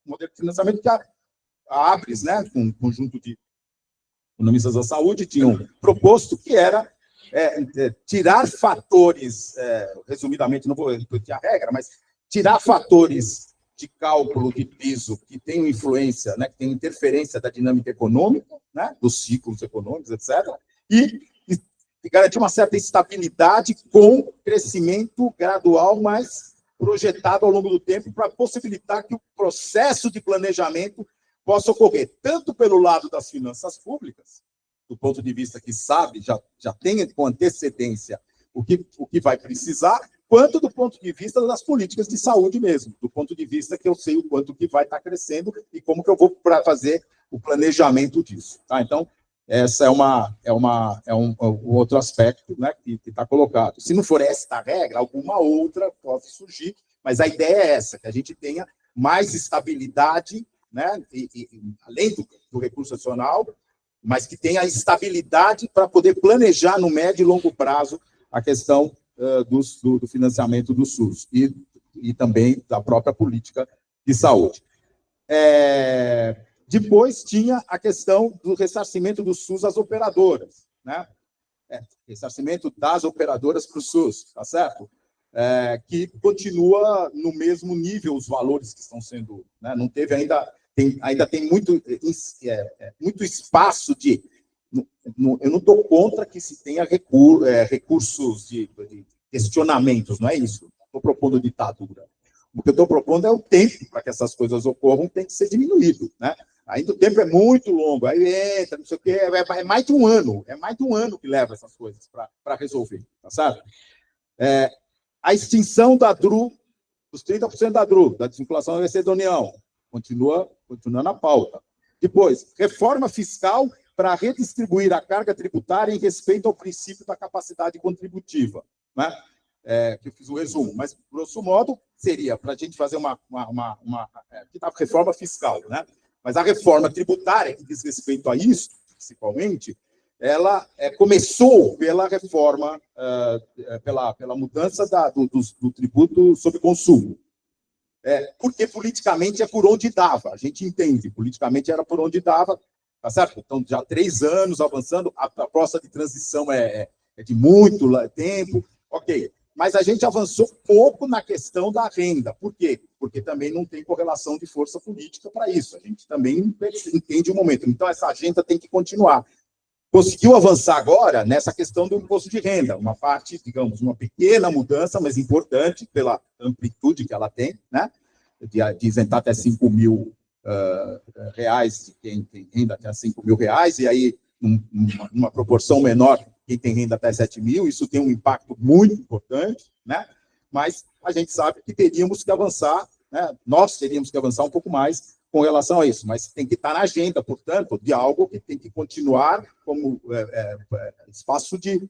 modelo de financiamento que a ABRES, né, com um conjunto de economistas da saúde, tinham proposto que era tirar fatores, resumidamente, não vou repetir a regra, mas tirar fatores de cálculo de piso que tenham influência, né, que tenham interferência da dinâmica econômica, né, dos ciclos econômicos, etc., e garantir uma certa estabilidade com crescimento gradual, mas projetado ao longo do tempo, para possibilitar que o processo de planejamento possa ocorrer tanto pelo lado das finanças públicas, do ponto de vista que sabe, já tem com antecedência o que vai precisar, quanto do ponto de vista das políticas de saúde mesmo, do ponto de vista que eu sei o quanto que vai estar crescendo e como que eu vou fazer o planejamento disso. Tá? Então, essa é um outro aspecto, né, que está colocado. Se não for esta regra, alguma outra pode surgir, mas a ideia é essa, que a gente tenha mais estabilidade, né, além do recurso nacional, mas que tenha estabilidade para poder planejar no médio e longo prazo a questão do financiamento do SUS e também da própria política de saúde. Depois tinha a questão do ressarcimento do SUS às operadoras, né? Ressarcimento das operadoras para o SUS, tá certo? Que continua no mesmo nível os valores que estão sendo, né? Não teve ainda tem muito espaço de. Eu não estou contra que se tenha recursos de questionamentos, não é isso. Não estou propondo ditadura. O que eu estou propondo é o tempo para que essas coisas ocorram, tem que ser diminuído, né? Ainda o tempo é muito longo, aí entra, não sei o quê, é mais de um ano que leva essas coisas para resolver, tá certo? A extinção da DRU, dos 30% da DRU, da desvinculação da ABC da União, continua na pauta. Depois, reforma fiscal para redistribuir a carga tributária em respeito ao princípio da capacidade contributiva, né? Que eu fiz um resumo, mas, grosso modo, seria para a gente fazer uma reforma fiscal, né? Mas a reforma tributária, que diz respeito a isso, principalmente, ela começou pela reforma, pela mudança do tributo sobre consumo. Porque politicamente é por onde dava, a gente entende, politicamente era por onde dava, tá certo? Então, já há 3 anos avançando, a proposta de transição é de muito tempo, ok. Mas a gente avançou pouco na questão da renda. Por quê? Porque também não tem correlação de força política para isso. A gente também entende o momento. Então, essa agenda tem que continuar. Conseguiu avançar agora nessa questão do imposto de renda. Uma parte, digamos, uma pequena mudança, mas importante pela amplitude que ela tem, né? De isentar até 5 mil reais de quem tem renda até 5 mil reais, e aí, numa proporção menor, quem tem renda até 7 mil, isso tem um impacto muito importante, né? Mas a gente sabe que teríamos que avançar, né? Nós teríamos que avançar um pouco mais com relação a isso, mas tem que estar na agenda, portanto, de algo que tem que continuar como espaço de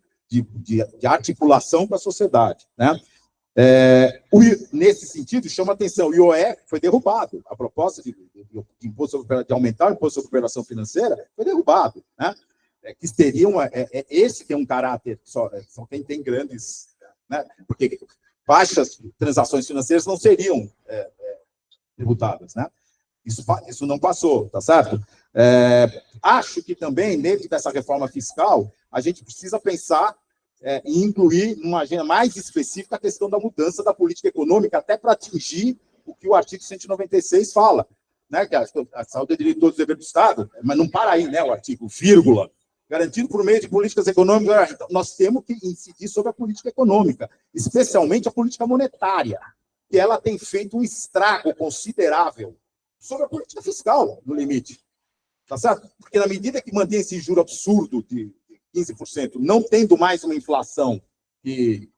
articulação com a sociedade, né? Nesse sentido, chama atenção, o IOF foi derrubado, a proposta de aumentar o imposto sobre operação financeira foi derrubado, né? Que teriam, esse tem um caráter, só quem tem grandes, né? Porque baixas transações financeiras não seriam tributadas, né? Isso não passou, tá certo? Acho que também, dentro dessa reforma fiscal, a gente precisa pensar e incluir numa agenda mais específica a questão da mudança da política econômica, até para atingir o que o artigo 196 fala, né, que a saúde é direito de todos os deveres do Estado, mas não para aí, né, o artigo, vírgula, garantido por meio de políticas econômicas. Então, nós temos que incidir sobre a política econômica, especialmente a política monetária, que ela tem feito um estrago considerável sobre a política fiscal, no limite. Tá certo? Porque na medida que mantém esse juro absurdo de 15%, não tendo mais uma inflação que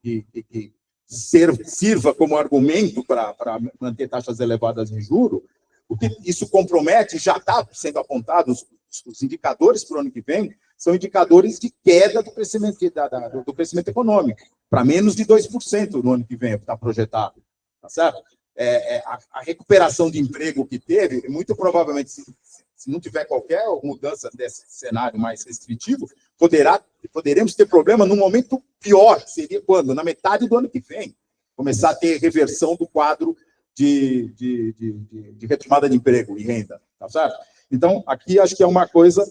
sirva como argumento para manter taxas elevadas de juros, o que isso compromete, já está sendo apontado, os indicadores para o ano que vem são indicadores de queda do crescimento, do crescimento econômico, para menos de 2% no ano que vem, está projetado. Tá certo? A recuperação de emprego que teve, muito provavelmente, se não tiver qualquer mudança desse cenário mais restritivo, poderemos ter problema num momento pior, que seria quando? Na metade do ano que vem, começar a ter reversão do quadro de retomada de emprego e renda, tá certo? Então, aqui acho que é uma coisa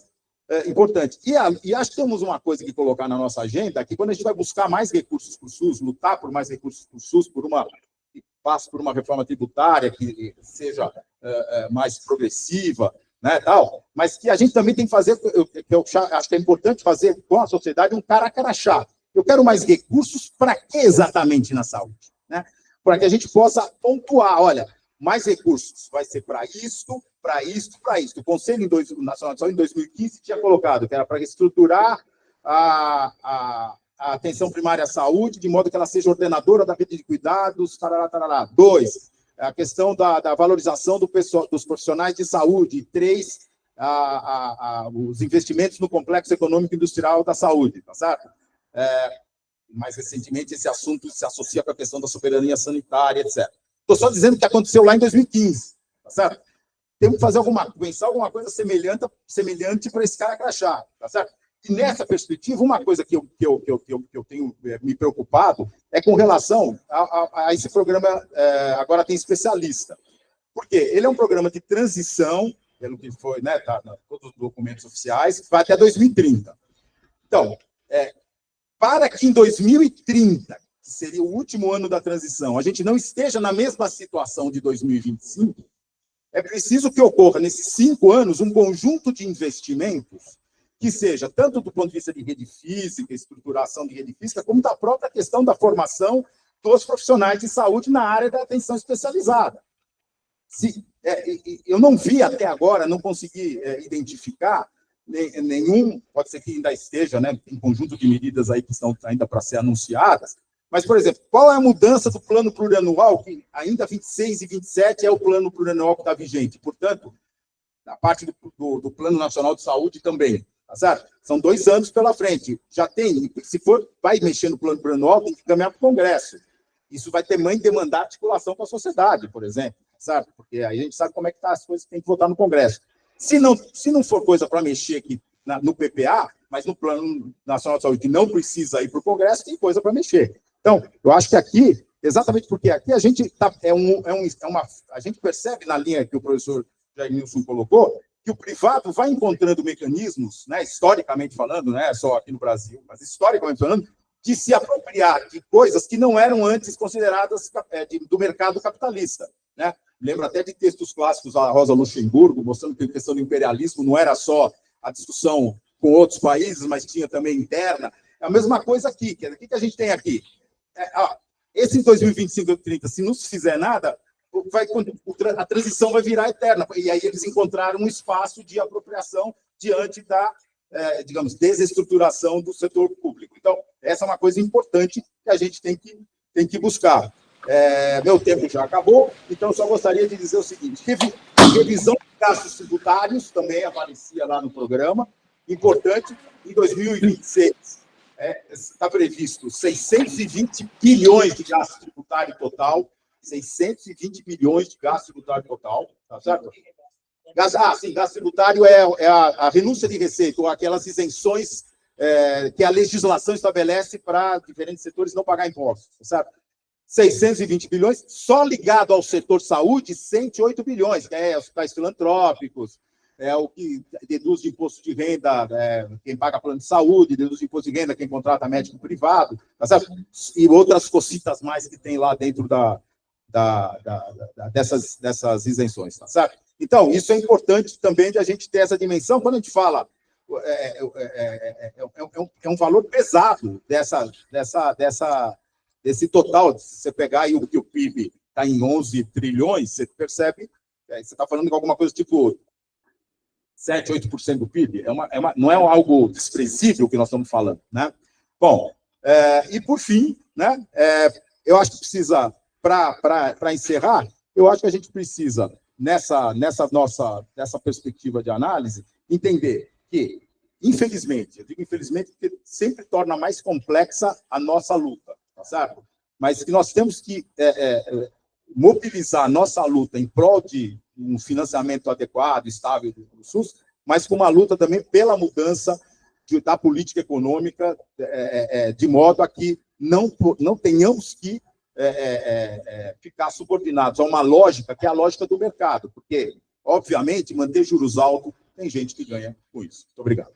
importante. E acho que temos uma coisa que colocar na nossa agenda, que quando a gente vai buscar mais recursos para o SUS, lutar por mais recursos para o SUS, que passe por uma reforma tributária que seja mais progressiva, né, tal, mas que a gente também tem que fazer, que eu acho que é importante fazer com a sociedade um cara-crachá. Eu quero mais recursos para que exatamente na saúde? Né? Para que a gente possa pontuar, olha, mais recursos vai ser para isto, para isto, para isto. O Conselho Nacional de Saúde, em 2015, tinha colocado que era para reestruturar a atenção primária à saúde, de modo que ela seja ordenadora da rede de cuidados, tarará, tarará. 2, a questão da valorização dos profissionais de saúde. 3, os investimentos no complexo econômico industrial da saúde, tá certo? Mais recentemente, esse assunto se associa com a questão da soberania sanitária, etc. Estou só dizendo o que aconteceu lá em 2015, tá certo? Temos que fazer pensar alguma coisa semelhante para esse cara crachá, tá certo? E nessa perspectiva, uma coisa que eu tenho me preocupado é com relação a esse programa, agora tem especialista. Por quê? Ele é um programa de transição, pelo que foi, né, tá, todos os documentos oficiais, vai até 2030. Então, para que em 2030, que seria o último ano da transição, a gente não esteja na mesma situação de 2025, é preciso que ocorra, nesses 5 anos, um conjunto de investimentos que seja tanto do ponto de vista de rede física, estruturação de rede física, como da própria questão da formação dos profissionais de saúde na área da atenção especializada. Eu não vi até agora, não consegui identificar nenhum, pode ser que ainda esteja, né, em conjunto de medidas aí que estão ainda para ser anunciadas, mas, por exemplo, qual é a mudança do plano plurianual, que ainda 26 e 27 é o plano plurianual que está vigente, portanto, a parte do Plano Nacional de Saúde também, tá certo? São 2 anos pela frente, já tem, se vai mexer no plano plurianual, tem que caminhar para o Congresso, isso vai demandar articulação com a sociedade, por exemplo, certo? Porque aí a gente sabe como é que tá as coisas que tem que votar no Congresso. Se não for coisa para mexer aqui no PPA, mas no Plano Nacional de Saúde, que não precisa ir para o Congresso, tem coisa para mexer. Então, eu acho que aqui, exatamente porque aqui a gente a gente percebe na linha que o professor Jair Nilson colocou, que o privado vai encontrando mecanismos, né, historicamente falando, não é só aqui no Brasil, mas historicamente falando, de se apropriar de coisas que não eram antes consideradas do mercado capitalista, né? Lembro até de textos clássicos da Rosa Luxemburgo, mostrando que a questão do imperialismo não era só a discussão com outros países, mas tinha também interna. É a mesma coisa aqui. O que a gente tem aqui? Esse em 2025 e 2030, se não se fizer nada, a transição vai virar eterna. E aí eles encontraram um espaço de apropriação diante da, digamos, desestruturação do setor público. Então, essa é uma coisa importante que a gente tem que buscar. Meu tempo já acabou, então só gostaria de dizer o seguinte: revisão de gastos tributários também aparecia lá no programa, importante. Em 2026 está previsto 620 bilhões de gasto tributário total, 620 bilhões de gasto tributário total, tá certo? Sim, gasto tributário é a renúncia de receita, ou aquelas isenções que a legislação estabelece para diferentes setores não pagar impostos, tá certo? 620 bilhões, só ligado ao setor saúde, 108 bilhões, que é hospitais filantrópicos, é o que deduz de imposto de renda, quem paga plano de saúde, deduz de imposto de renda quem contrata médico privado, tá certo? E outras cositas mais que tem lá dentro dessas isenções, tá certo? Então, isso é importante também de a gente ter essa dimensão. Quando a gente fala, é um valor pesado desse total. Se você pegar aí o que o PIB está em 11 trilhões, você percebe, você está falando de alguma coisa tipo 7, 8% do PIB, não é algo desprezível que nós estamos falando, né? Bom, e por fim, né, eu acho que precisa, para encerrar, eu acho que a gente precisa, nessa perspectiva de análise, entender que, infelizmente, eu digo infelizmente porque sempre torna mais complexa a nossa luta, tá certo? Mas que nós temos que mobilizar a nossa luta em prol de um financiamento adequado, estável do SUS, mas com uma luta também pela mudança da política econômica, de modo a que não tenhamos que ficar subordinados a uma lógica que é a lógica do mercado, porque, obviamente, manter juros altos, tem gente que ganha com isso. Muito obrigado.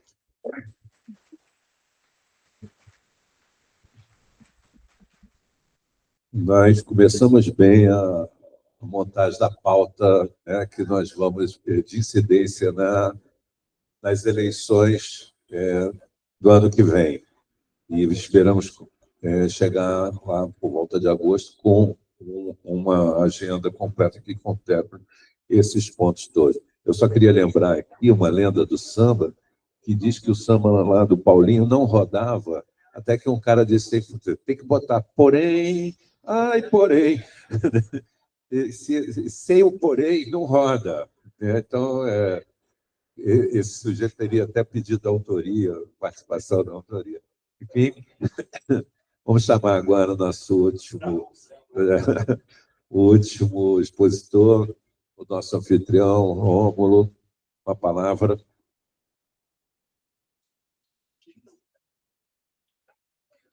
Nós começamos bem a montagem da pauta, né, que nós vamos de incidência nas eleições do ano que vem. E esperamos chegar lá por volta de agosto com uma agenda completa que contempla esses pontos todos. Eu só queria lembrar aqui uma lenda do samba que diz que o samba lá do Paulinho não rodava até que um cara disse: tem que botar porém, ai, porém. Sem o porém, não roda. Então, esse sujeito teria até pedido autoria, participação da autoria. Enfim, vamos chamar agora o nosso último expositor, o nosso anfitrião, Rômulo, com a palavra.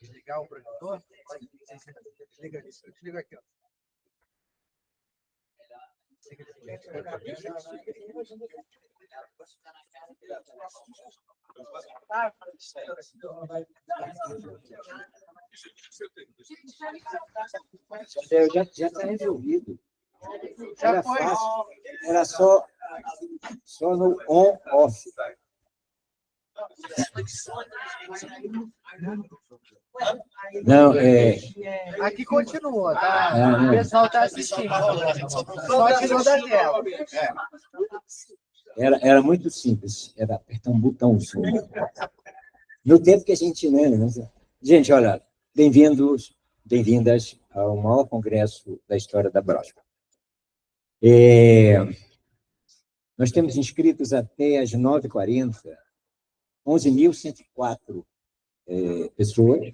Desligar o projetor? Desliga aqui, ó. Já está resolvido. Era fácil. Era só no on-off. Não, Aqui continua, tá? O pessoal está assistindo. Só tirou da tela. Era muito simples. Era apertar um botãozinho. No tempo que a gente... Né? Gente, olha, bem-vindos, bem-vindas ao maior congresso da história da Brosco. Nós temos inscritos até às 9h40, 11.104 pessoas,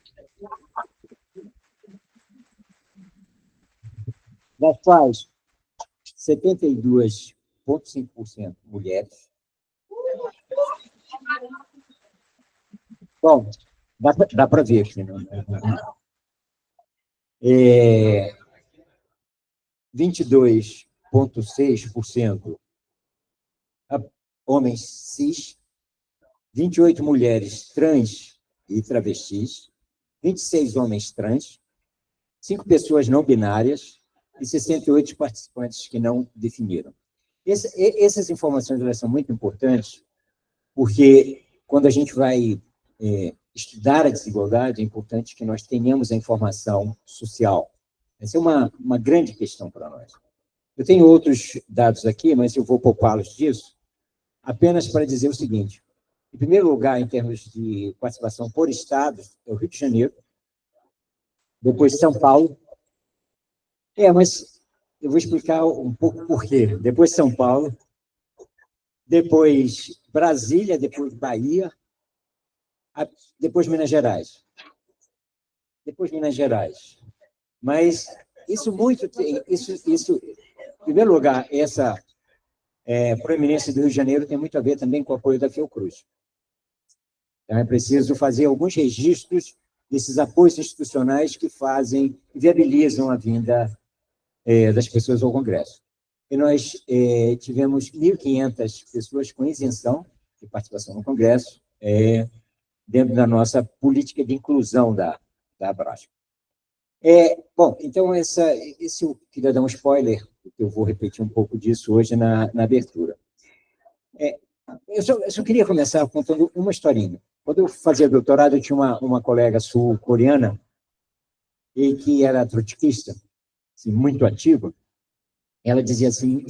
das quais 72,5% mulheres. Bom, dá para ver aqui, não? 22,6% homens cis, 28 mulheres trans e travestis, 26 homens trans, 5 pessoas não binárias e 68 participantes que não definiram. Essas informações elas são muito importantes, porque quando a gente vai estudar a desigualdade, é importante que nós tenhamos a informação social. Essa é uma grande questão para nós. Eu tenho outros dados aqui, mas eu vou poupá-los disso, apenas para dizer o seguinte: em primeiro lugar, em termos de participação por estados, é o Rio de Janeiro, depois São Paulo. Mas eu vou explicar um pouco por quê. Depois São Paulo, depois Brasília, depois Bahia, depois Minas Gerais. Depois Minas Gerais. Mas isso muito tem... Em primeiro lugar, essa proeminência do Rio de Janeiro tem muito a ver também com o apoio da Fiocruz. Então, é preciso fazer alguns registros desses apoios institucionais que viabilizam a vinda das pessoas ao Congresso. e nós tivemos 1.500 pessoas com isenção de participação no Congresso, dentro da nossa política de inclusão da Abrasco. Bom, então, esse eu queria dar um spoiler, porque eu vou repetir um pouco disso hoje na abertura. Eu só queria começar contando uma historinha. Quando eu fazia doutorado, eu tinha uma colega sul-coreana, e que era trotskista, assim, muito ativa. Ela dizia assim...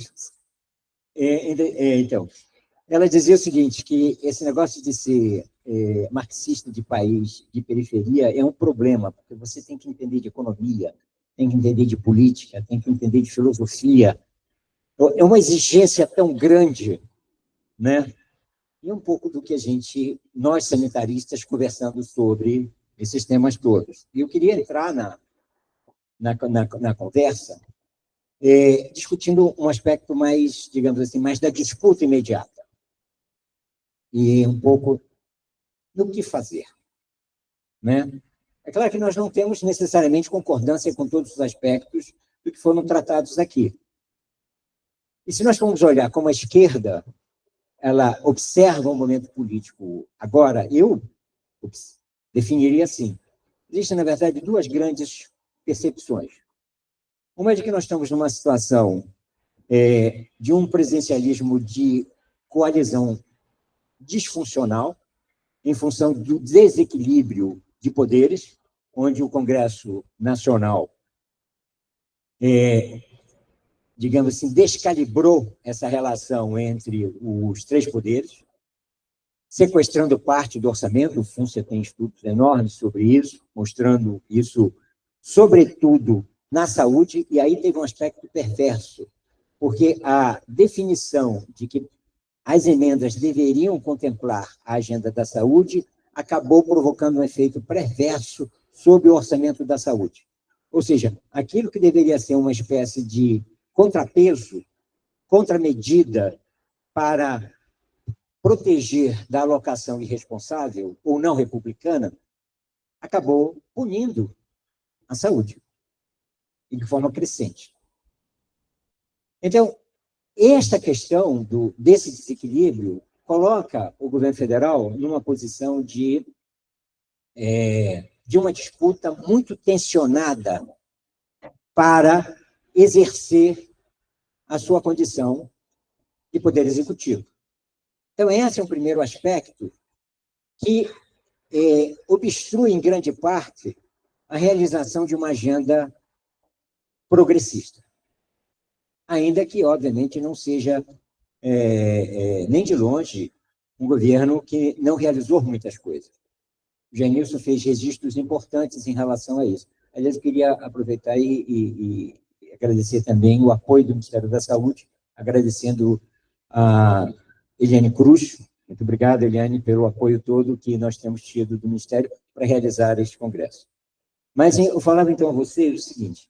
então, ela dizia o seguinte, que esse negócio de ser marxista de país, de periferia, é um problema, porque você tem que entender de economia, tem que entender de política, tem que entender de filosofia. É uma exigência tão grande, né? E um pouco do que nós sanitaristas, conversando sobre esses temas todos. E eu queria entrar na conversa discutindo um aspecto mais, digamos assim, mais da disputa imediata. E um pouco do que fazer, né? É claro que nós não temos necessariamente concordância com todos os aspectos do que foram tratados aqui. E se nós formos olhar como a esquerda ela observa o momento político agora, eu definiria assim. Existem, na verdade, duas grandes percepções. Uma é de que nós estamos numa situação de um presidencialismo de coalizão disfuncional, em função do desequilíbrio de poderes, onde o Congresso Nacional, digamos assim, descalibrou essa relação entre os três poderes, sequestrando parte do orçamento. O FUNCIA tem estudos enormes sobre isso, mostrando isso, sobretudo, na saúde, e aí teve um aspecto perverso, porque a definição de que as emendas deveriam contemplar a agenda da saúde acabou provocando um efeito perverso sobre o orçamento da saúde. Ou seja, aquilo que deveria ser uma espécie de contrapeso, contramedida para proteger da alocação irresponsável ou não republicana, acabou punindo a saúde, e de forma crescente. Então, esta questão desse desequilíbrio coloca o governo federal numa posição de uma disputa muito tensionada para exercer a sua condição de poder executivo. Então, esse é o primeiro aspecto que obstrui, em grande parte, a realização de uma agenda progressista. Ainda que, obviamente, não seja, nem de longe, um governo que não realizou muitas coisas. O Genilson fez registros importantes em relação a isso. Aliás, eu queria aproveitar e agradecer também o apoio do Ministério da Saúde, agradecendo a Eliane Cruz. Muito obrigado, Eliane, pelo apoio todo que nós temos tido do Ministério para realizar este congresso. Mas eu falava, então, a vocês o seguinte: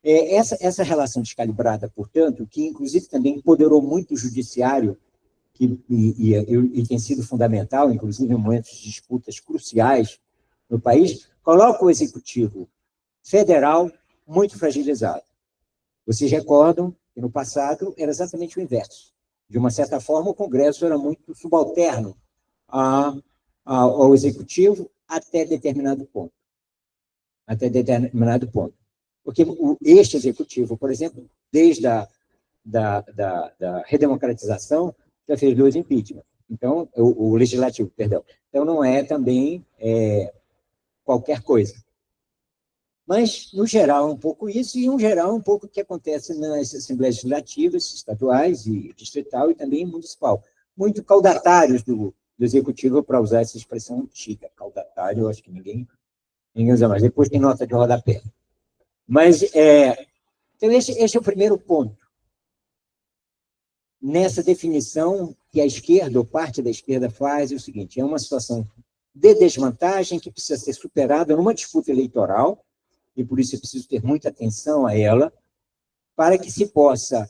essa relação descalibrada, portanto, que inclusive também empoderou muito o judiciário, e tem sido fundamental, inclusive em momentos de disputas cruciais no país, coloca o executivo federal muito fragilizado. Vocês recordam que no passado era exatamente o inverso. De uma certa forma, o Congresso era muito subalterno ao executivo até determinado ponto. Porque este executivo, por exemplo, desde a redemocratização, já fez 2 impeachments. Então, o legislativo, perdão. Então, não é também qualquer coisa. Mas, no geral, é um pouco isso, e, no geral, um pouco o que acontece nas assembleias legislativas, estaduais e distrital, e também municipal. Muito caudatários do executivo, para usar essa expressão antiga. Caudatário, eu acho que ninguém usa mais. Depois tem nota de rodapé. Mas, então, esse é o primeiro ponto. Nessa definição que a esquerda, ou parte da esquerda, faz, é o seguinte: é uma situação de desvantagem que precisa ser superada numa disputa eleitoral, e por isso é preciso ter muita atenção a ela, para que se possa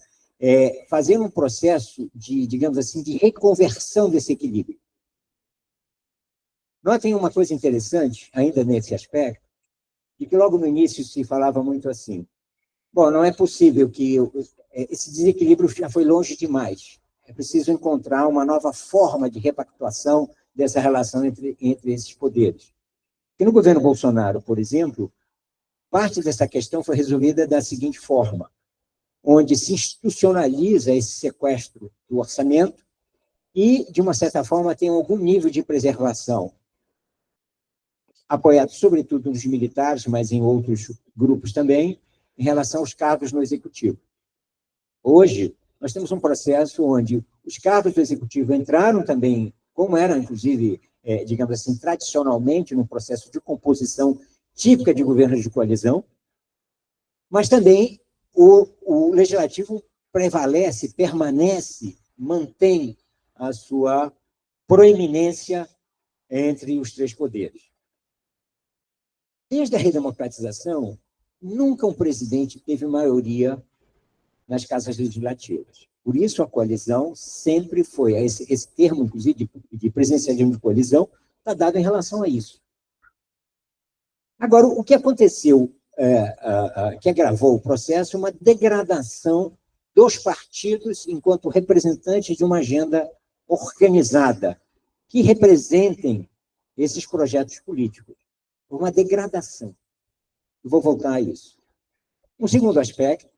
fazer um processo de, digamos assim, de reconversão desse equilíbrio. Notem uma coisa interessante, ainda nesse aspecto, de que logo no início se falava muito assim: bom, não é possível que esse desequilíbrio já foi longe demais. É preciso encontrar uma nova forma de repactuação dessa relação entre esses poderes. E no governo Bolsonaro, por exemplo, parte dessa questão foi resolvida da seguinte forma, onde se institucionaliza esse sequestro do orçamento e, de uma certa forma, tem algum nível de preservação, apoiado sobretudo nos militares, mas em outros grupos também, em relação aos cargos no Executivo. Hoje, nós temos um processo onde os cargos do Executivo entraram também, como era, inclusive, digamos assim, tradicionalmente, num processo de composição típica de governos de coalizão, mas também o Legislativo prevalece, permanece, mantém a sua proeminência entre os três poderes. Desde a redemocratização, nunca um presidente teve maioria nas casas legislativas. Por isso, a coalizão sempre foi, esse termo, inclusive, de presidencialismo de coalizão, está dado em relação a isso. Agora, o que aconteceu, que agravou o processo, é uma degradação dos partidos enquanto representantes de uma agenda organizada, que representem esses projetos políticos. Uma degradação. Eu vou voltar a isso. Um segundo aspecto,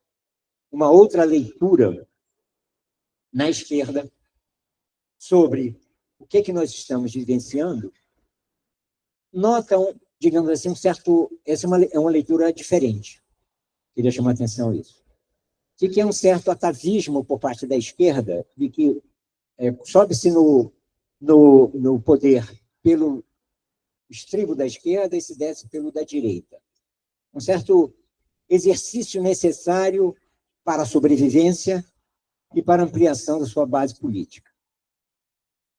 uma outra leitura na esquerda sobre o que nós estamos vivenciando, notam, digamos assim, essa é uma leitura diferente. Queria chamar a atenção a isso. De que é um certo atavismo por parte da esquerda, de que sobe-se no poder pelo estribo da esquerda e se desce pelo da direita. Um certo exercício necessário para a sobrevivência e para a ampliação da sua base política.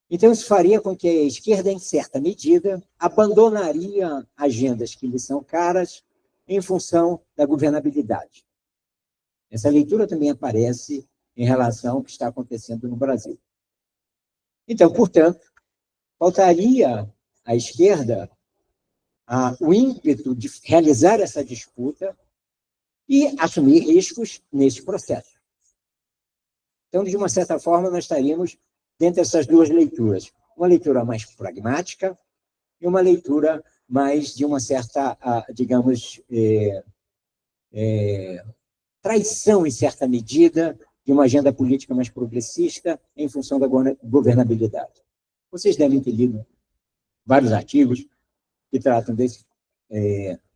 Então, isso faria com que a esquerda, em certa medida, abandonaria agendas que lhe são caras em função da governabilidade. Essa leitura também aparece em relação ao que está acontecendo no Brasil. Então, portanto, faltaria à esquerda o ímpeto de realizar essa disputa e assumir riscos nesse processo. Então, de uma certa forma, nós estaríamos dentro dessas duas leituras. Uma leitura mais pragmática e uma leitura mais de uma certa, digamos, traição, em certa medida, de uma agenda política mais progressista em função da governabilidade. Vocês devem ter lido vários artigos que tratam desse.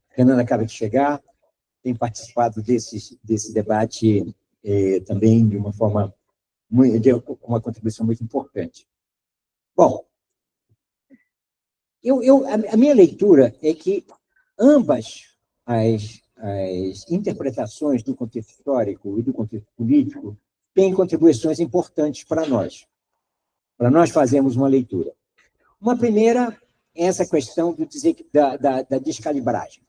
Fernanda acaba de chegar, tem participado desse debate também de uma forma, de uma contribuição muito importante. Bom, a minha leitura é que ambas as interpretações do contexto histórico e do contexto político têm contribuições importantes para nós fazermos uma leitura. Uma primeira é essa questão da descalibragem.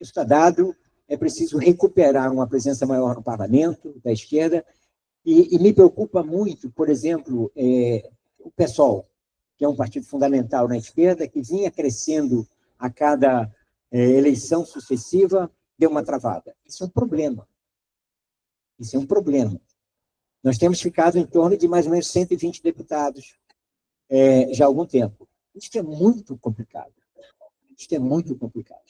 Isso está dado, é preciso recuperar uma presença maior no parlamento, da esquerda, e me preocupa muito, por exemplo, o PSOL, que é um partido fundamental na esquerda, que vinha crescendo a cada eleição sucessiva, deu uma travada. Isso é um problema. Isso é um problema. Nós temos ficado em torno de mais ou menos 120 deputados já há algum tempo. Isso é muito complicado. Isso é muito complicado.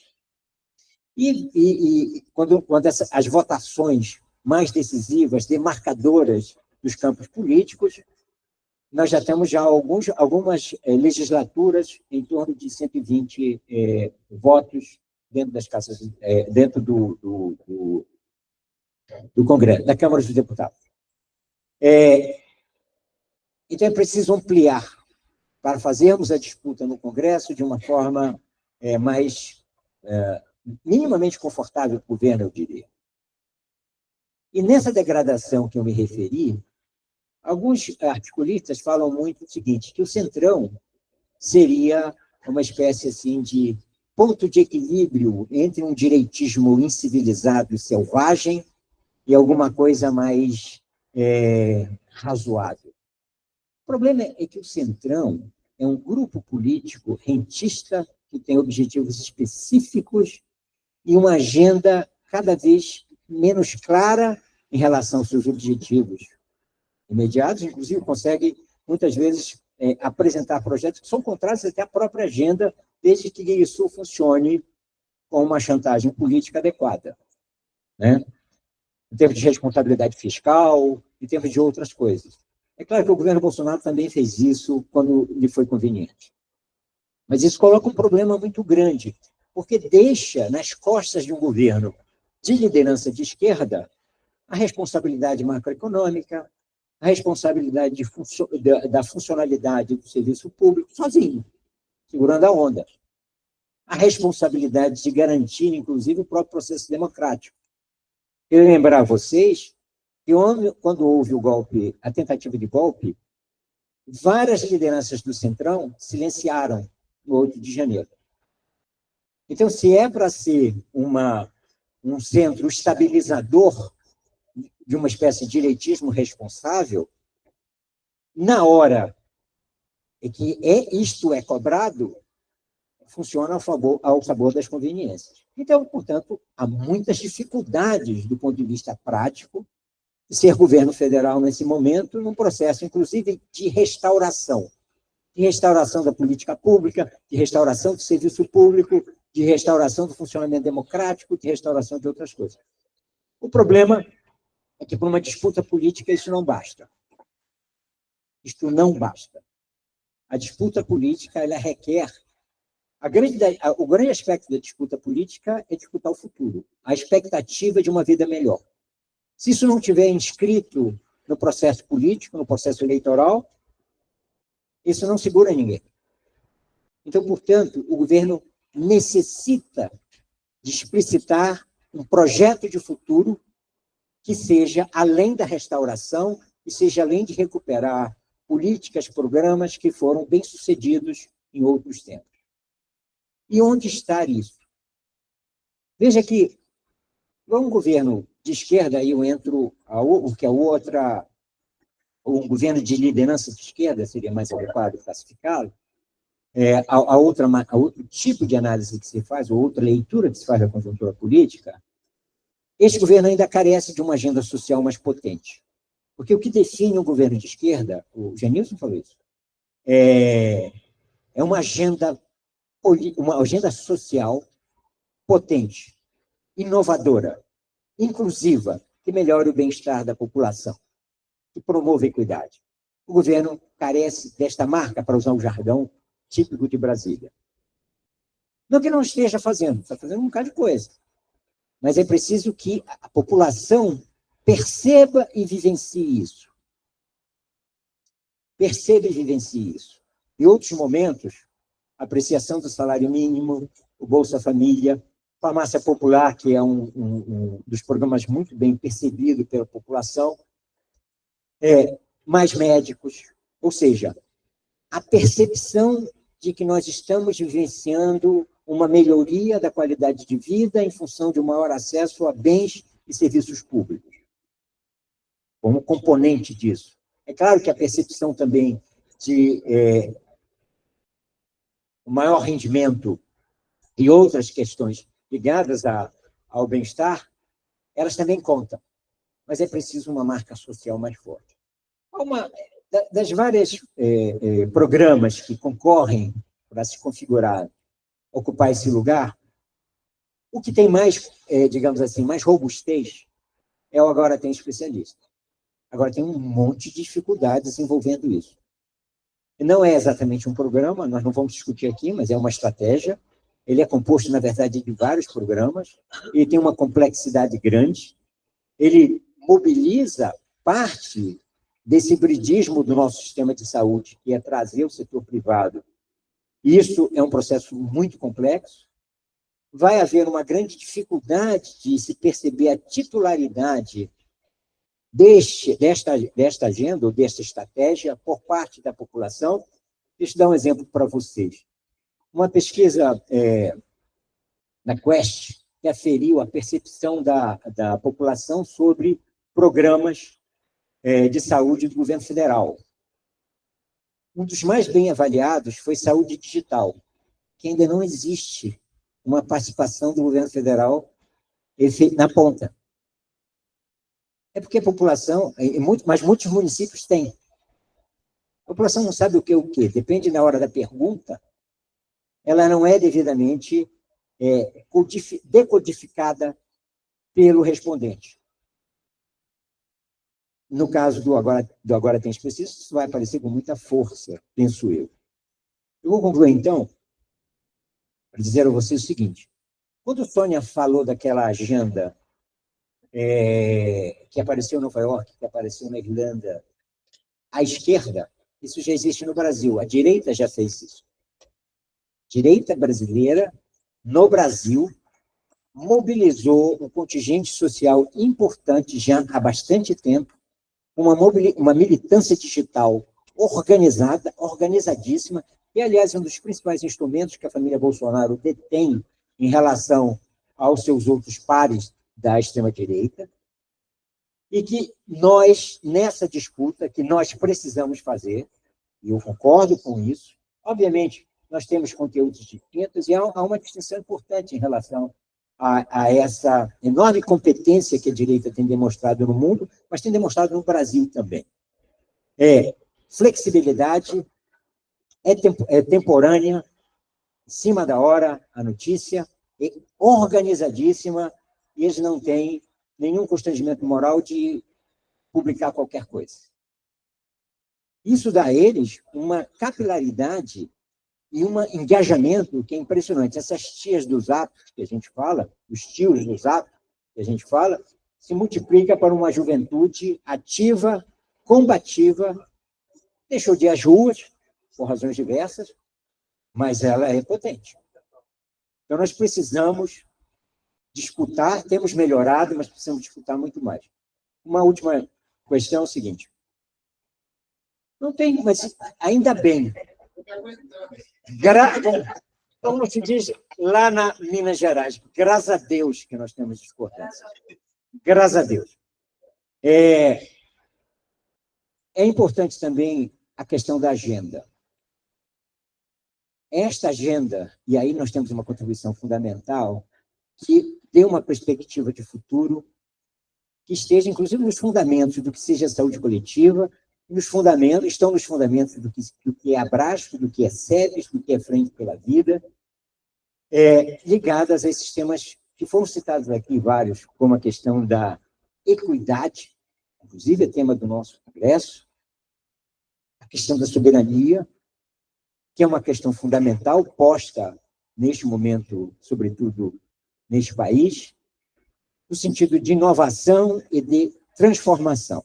E quando as votações mais decisivas, demarcadoras dos campos políticos, nós já temos algumas legislaturas em torno de 120 votos dentro das casas, dentro do Congresso, da Câmara dos Deputados. Então, é preciso ampliar para fazermos a disputa no Congresso de uma forma mais minimamente confortável para o governo, eu diria. E nessa degradação que eu me referi, alguns articulistas falam muito o seguinte, que o Centrão seria uma espécie assim, de ponto de equilíbrio entre um direitismo incivilizado e selvagem e alguma coisa mais razoável. O problema é que o Centrão é um grupo político rentista que tem objetivos específicos e uma agenda cada vez menos clara em relação aos seus objetivos imediatos, inclusive consegue, muitas vezes, apresentar projetos que são contrários até à própria agenda, desde que isso funcione com uma chantagem política adequada, né? Em termos de responsabilidade fiscal, em termos de outras coisas. É claro que o governo Bolsonaro também fez isso quando lhe foi conveniente. Mas isso coloca um problema muito grande, porque deixa nas costas de um governo de liderança de esquerda a responsabilidade macroeconômica, a responsabilidade da funcionalidade do serviço público sozinho, segurando a onda. A responsabilidade de garantir, inclusive, o próprio processo democrático. Eu lembrar a vocês que quando houve o golpe, a tentativa de golpe, várias lideranças do Centrão silenciaram no 8 de janeiro. Então, se é para ser um centro estabilizador de uma espécie de direitismo responsável, na hora em que isto é cobrado, funciona ao sabor das conveniências. Então, portanto, há muitas dificuldades do ponto de vista prático de ser governo federal nesse momento, num processo, inclusive, de restauração da política pública, de restauração do serviço público, de restauração do funcionamento democrático, de restauração de outras coisas. O problema é que, para uma disputa política, isso não basta. Isto não basta. A disputa política, ela requer... O grande aspecto da disputa política é disputar o futuro, a expectativa de uma vida melhor. Se isso não estiver inscrito no processo político, no processo eleitoral, isso não segura ninguém. Então, portanto, o governo necessita de explicitar um projeto de futuro que seja além da restauração e seja além de recuperar políticas, programas que foram bem-sucedidos em outros tempos. E onde está isso? Veja que, um governo de esquerda, aí eu entro, o que é um governo de liderança de esquerda, seria mais adequado classificá-lo, a outro tipo de análise que se faz, ou outra leitura que se faz da conjuntura política, este governo ainda carece de uma agenda social mais potente. Porque o que define um governo de esquerda, o Genilson falou isso, é uma agenda social potente, inovadora, inclusiva, que melhore o bem-estar da população, que promova a equidade. O governo carece desta marca, para usar um jargão típico de Brasília. Não que não esteja fazendo, está fazendo um bocado de coisa, mas é preciso que a população perceba e vivencie isso. Perceba e vivencie isso. Em outros momentos, a apreciação do salário mínimo, o Bolsa Família, farmácia popular, que é um dos programas muito bem percebido pela população, mais médicos, ou seja, a percepção de que nós estamos vivenciando uma melhoria da qualidade de vida em função de um maior acesso a bens e serviços públicos, como componente disso. É claro que a percepção também de o maior rendimento e outras questões ligadas ao bem-estar, elas também contam, mas é preciso uma marca social mais forte. Das várias programas que concorrem para se configurar, ocupar esse lugar, o que tem mais, digamos assim, mais robustez é o Agora Tem Especialista. Agora tem um monte de dificuldades envolvendo isso. Não é exatamente um programa, nós não vamos discutir aqui, mas é uma estratégia. Ele é composto, na verdade, de vários programas, ele tem uma complexidade grande, ele mobiliza parte desse hibridismo do nosso sistema de saúde, que é trazer o setor privado. Isso é um processo muito complexo. Vai haver uma grande dificuldade de se perceber a titularidade desta agenda, ou desta estratégia, por parte da população. Deixa eu dar um exemplo para vocês. Uma pesquisa na Quest, que aferiu a percepção da população sobre programas de saúde do governo federal. Um dos mais bem avaliados foi saúde digital, que ainda não existe uma participação do governo federal na ponta. É porque a população, mas muitos municípios têm. A população não sabe o que é o quê. Depende da hora da pergunta, ela não é devidamente decodificada pelo respondente. No caso do Agora Tem Específico, isso vai aparecer com muita força, penso eu. Eu vou concluir, então, para dizer a vocês o seguinte. Quando Sônia falou daquela agenda que apareceu em Nova York, que apareceu na Irlanda, à esquerda, isso já existe no Brasil. A direita já fez isso. A direita brasileira, no Brasil, mobilizou um contingente social importante já há bastante tempo, uma militância digital organizada, organizadíssima, e, aliás, um dos principais instrumentos que a família Bolsonaro detém em relação aos seus outros pares da extrema-direita, e que nós, nessa disputa, que nós precisamos fazer, e eu concordo com isso, obviamente, nós temos conteúdos distintos, e há uma distinção importante em relação a essa enorme competência que a direita tem demonstrado no mundo, mas tem demonstrado no Brasil também. Flexibilidade, temporânea, em cima da hora, a notícia, organizadíssima, e eles não têm nenhum constrangimento moral de publicar qualquer coisa. Isso dá a eles uma capilaridade e um engajamento que é impressionante. Essas tias dos atos que a gente fala, os tios dos atos que a gente fala, se multiplica para uma juventude ativa, combativa, deixou de ir às ruas, por razões diversas, mas ela é potente. Então, nós precisamos disputar, temos melhorado, mas precisamos disputar muito mais. Uma última questão é o seguinte. Não tem, mas ainda bem. Como se diz lá na Minas Gerais, graças a Deus que nós temos discordância. Graças a Deus. É importante também a questão da agenda. Esta agenda, e aí nós temos uma contribuição fundamental, que dê uma perspectiva de futuro que esteja, inclusive, nos fundamentos do que seja saúde coletiva, estão nos fundamentos do que é Abraço, do que é SEBS, do que é Frente pela Vida, ligadas a esses temas que foram citados aqui, vários, como a questão da equidade, inclusive é tema do nosso congresso, a questão da soberania, que é uma questão fundamental, posta neste momento, sobretudo neste país, no sentido de inovação e de transformação.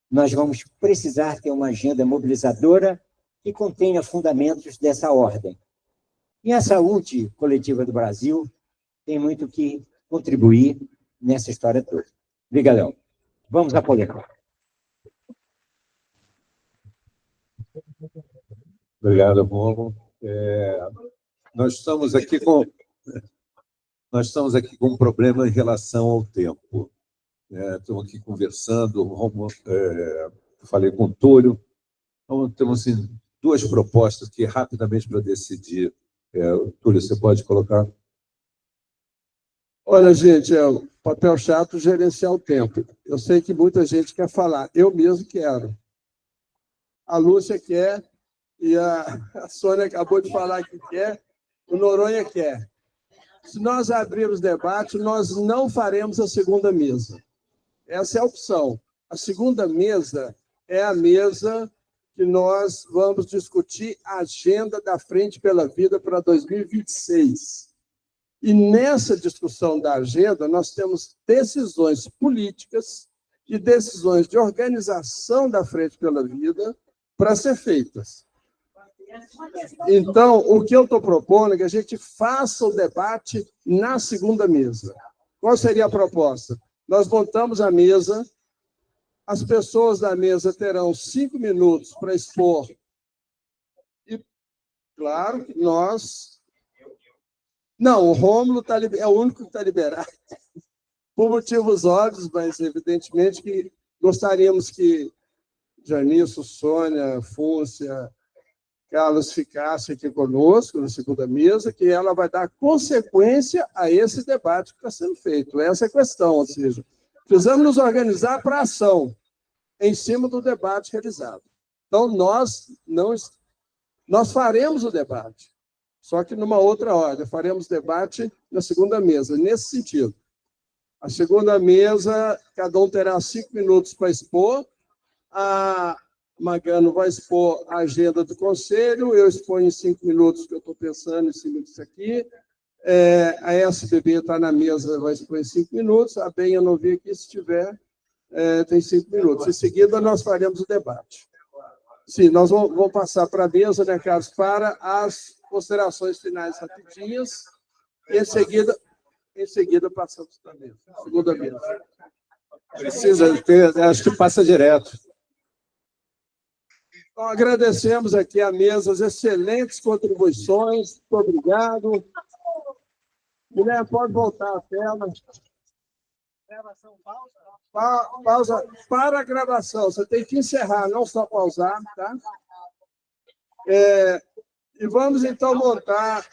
Nós vamos precisar ter uma agenda mobilizadora que contenha fundamentos dessa ordem. E a saúde coletiva do Brasil tem muito que contribuir nessa história toda. Obrigadão. Vamos à polêmica. Obrigado, Romulo. Nós estamos aqui com um problema em relação ao tempo. Estamos aqui conversando, falei com o Túlio. Então, temos assim, duas propostas aqui rapidamente para decidir. Túlio, você pode colocar? Olha, gente, o papel chato gerenciar o tempo. Eu sei que muita gente quer falar, eu mesmo quero. A Lúcia quer, e a Sônia acabou de falar que quer, o Noronha quer. Se nós abrirmos debate, nós não faremos a segunda mesa. Essa é a opção. A segunda mesa é a mesa que nós vamos discutir a agenda da Frente pela Vida para 2026. E nessa discussão da agenda, nós temos decisões políticas e decisões de organização da Frente pela Vida para ser feitas. Então, o que eu estou propondo é que a gente faça o debate na segunda mesa. Qual seria a proposta? Nós montamos a mesa, as pessoas da mesa terão 5 minutos para expor. E, claro, nós... Não, o Rômulo é o único que está liberado, por motivos óbvios, mas evidentemente que gostaríamos que Janisso, Sônia, Fúncia, Carlos ficasse aqui conosco na segunda mesa, que ela vai dar consequência a esse debate que está sendo feito. Essa é a questão, ou seja, Precisamos nos organizar para a ação, em cima do debate realizado. Então, nós faremos o debate, só que numa outra ordem. Faremos debate na segunda mesa, nesse sentido. A segunda mesa, cada um terá 5 minutos para expor. A Magano vai expor a agenda do Conselho, eu exponho em 5 minutos, que eu estou pensando em cima disso aqui. A SBB está na mesa, vai expor em 5 minutos. A BEM, eu não vi aqui, se tiver, tem 5 minutos. Em seguida, nós faremos o debate. Sim, nós vamos passar para a mesa, né, Carlos, para as considerações finais rapidinhas. E em seguida passamos para a mesa, segunda mesa. Precisa ter, acho que passa direto. Então, agradecemos aqui à mesa as excelentes contribuições. Muito obrigado. Guilherme, pode voltar à tela. Gravação, pausa. Pausa para a gravação. Você tem que encerrar, não só pausar, tá? E vamos, então, montar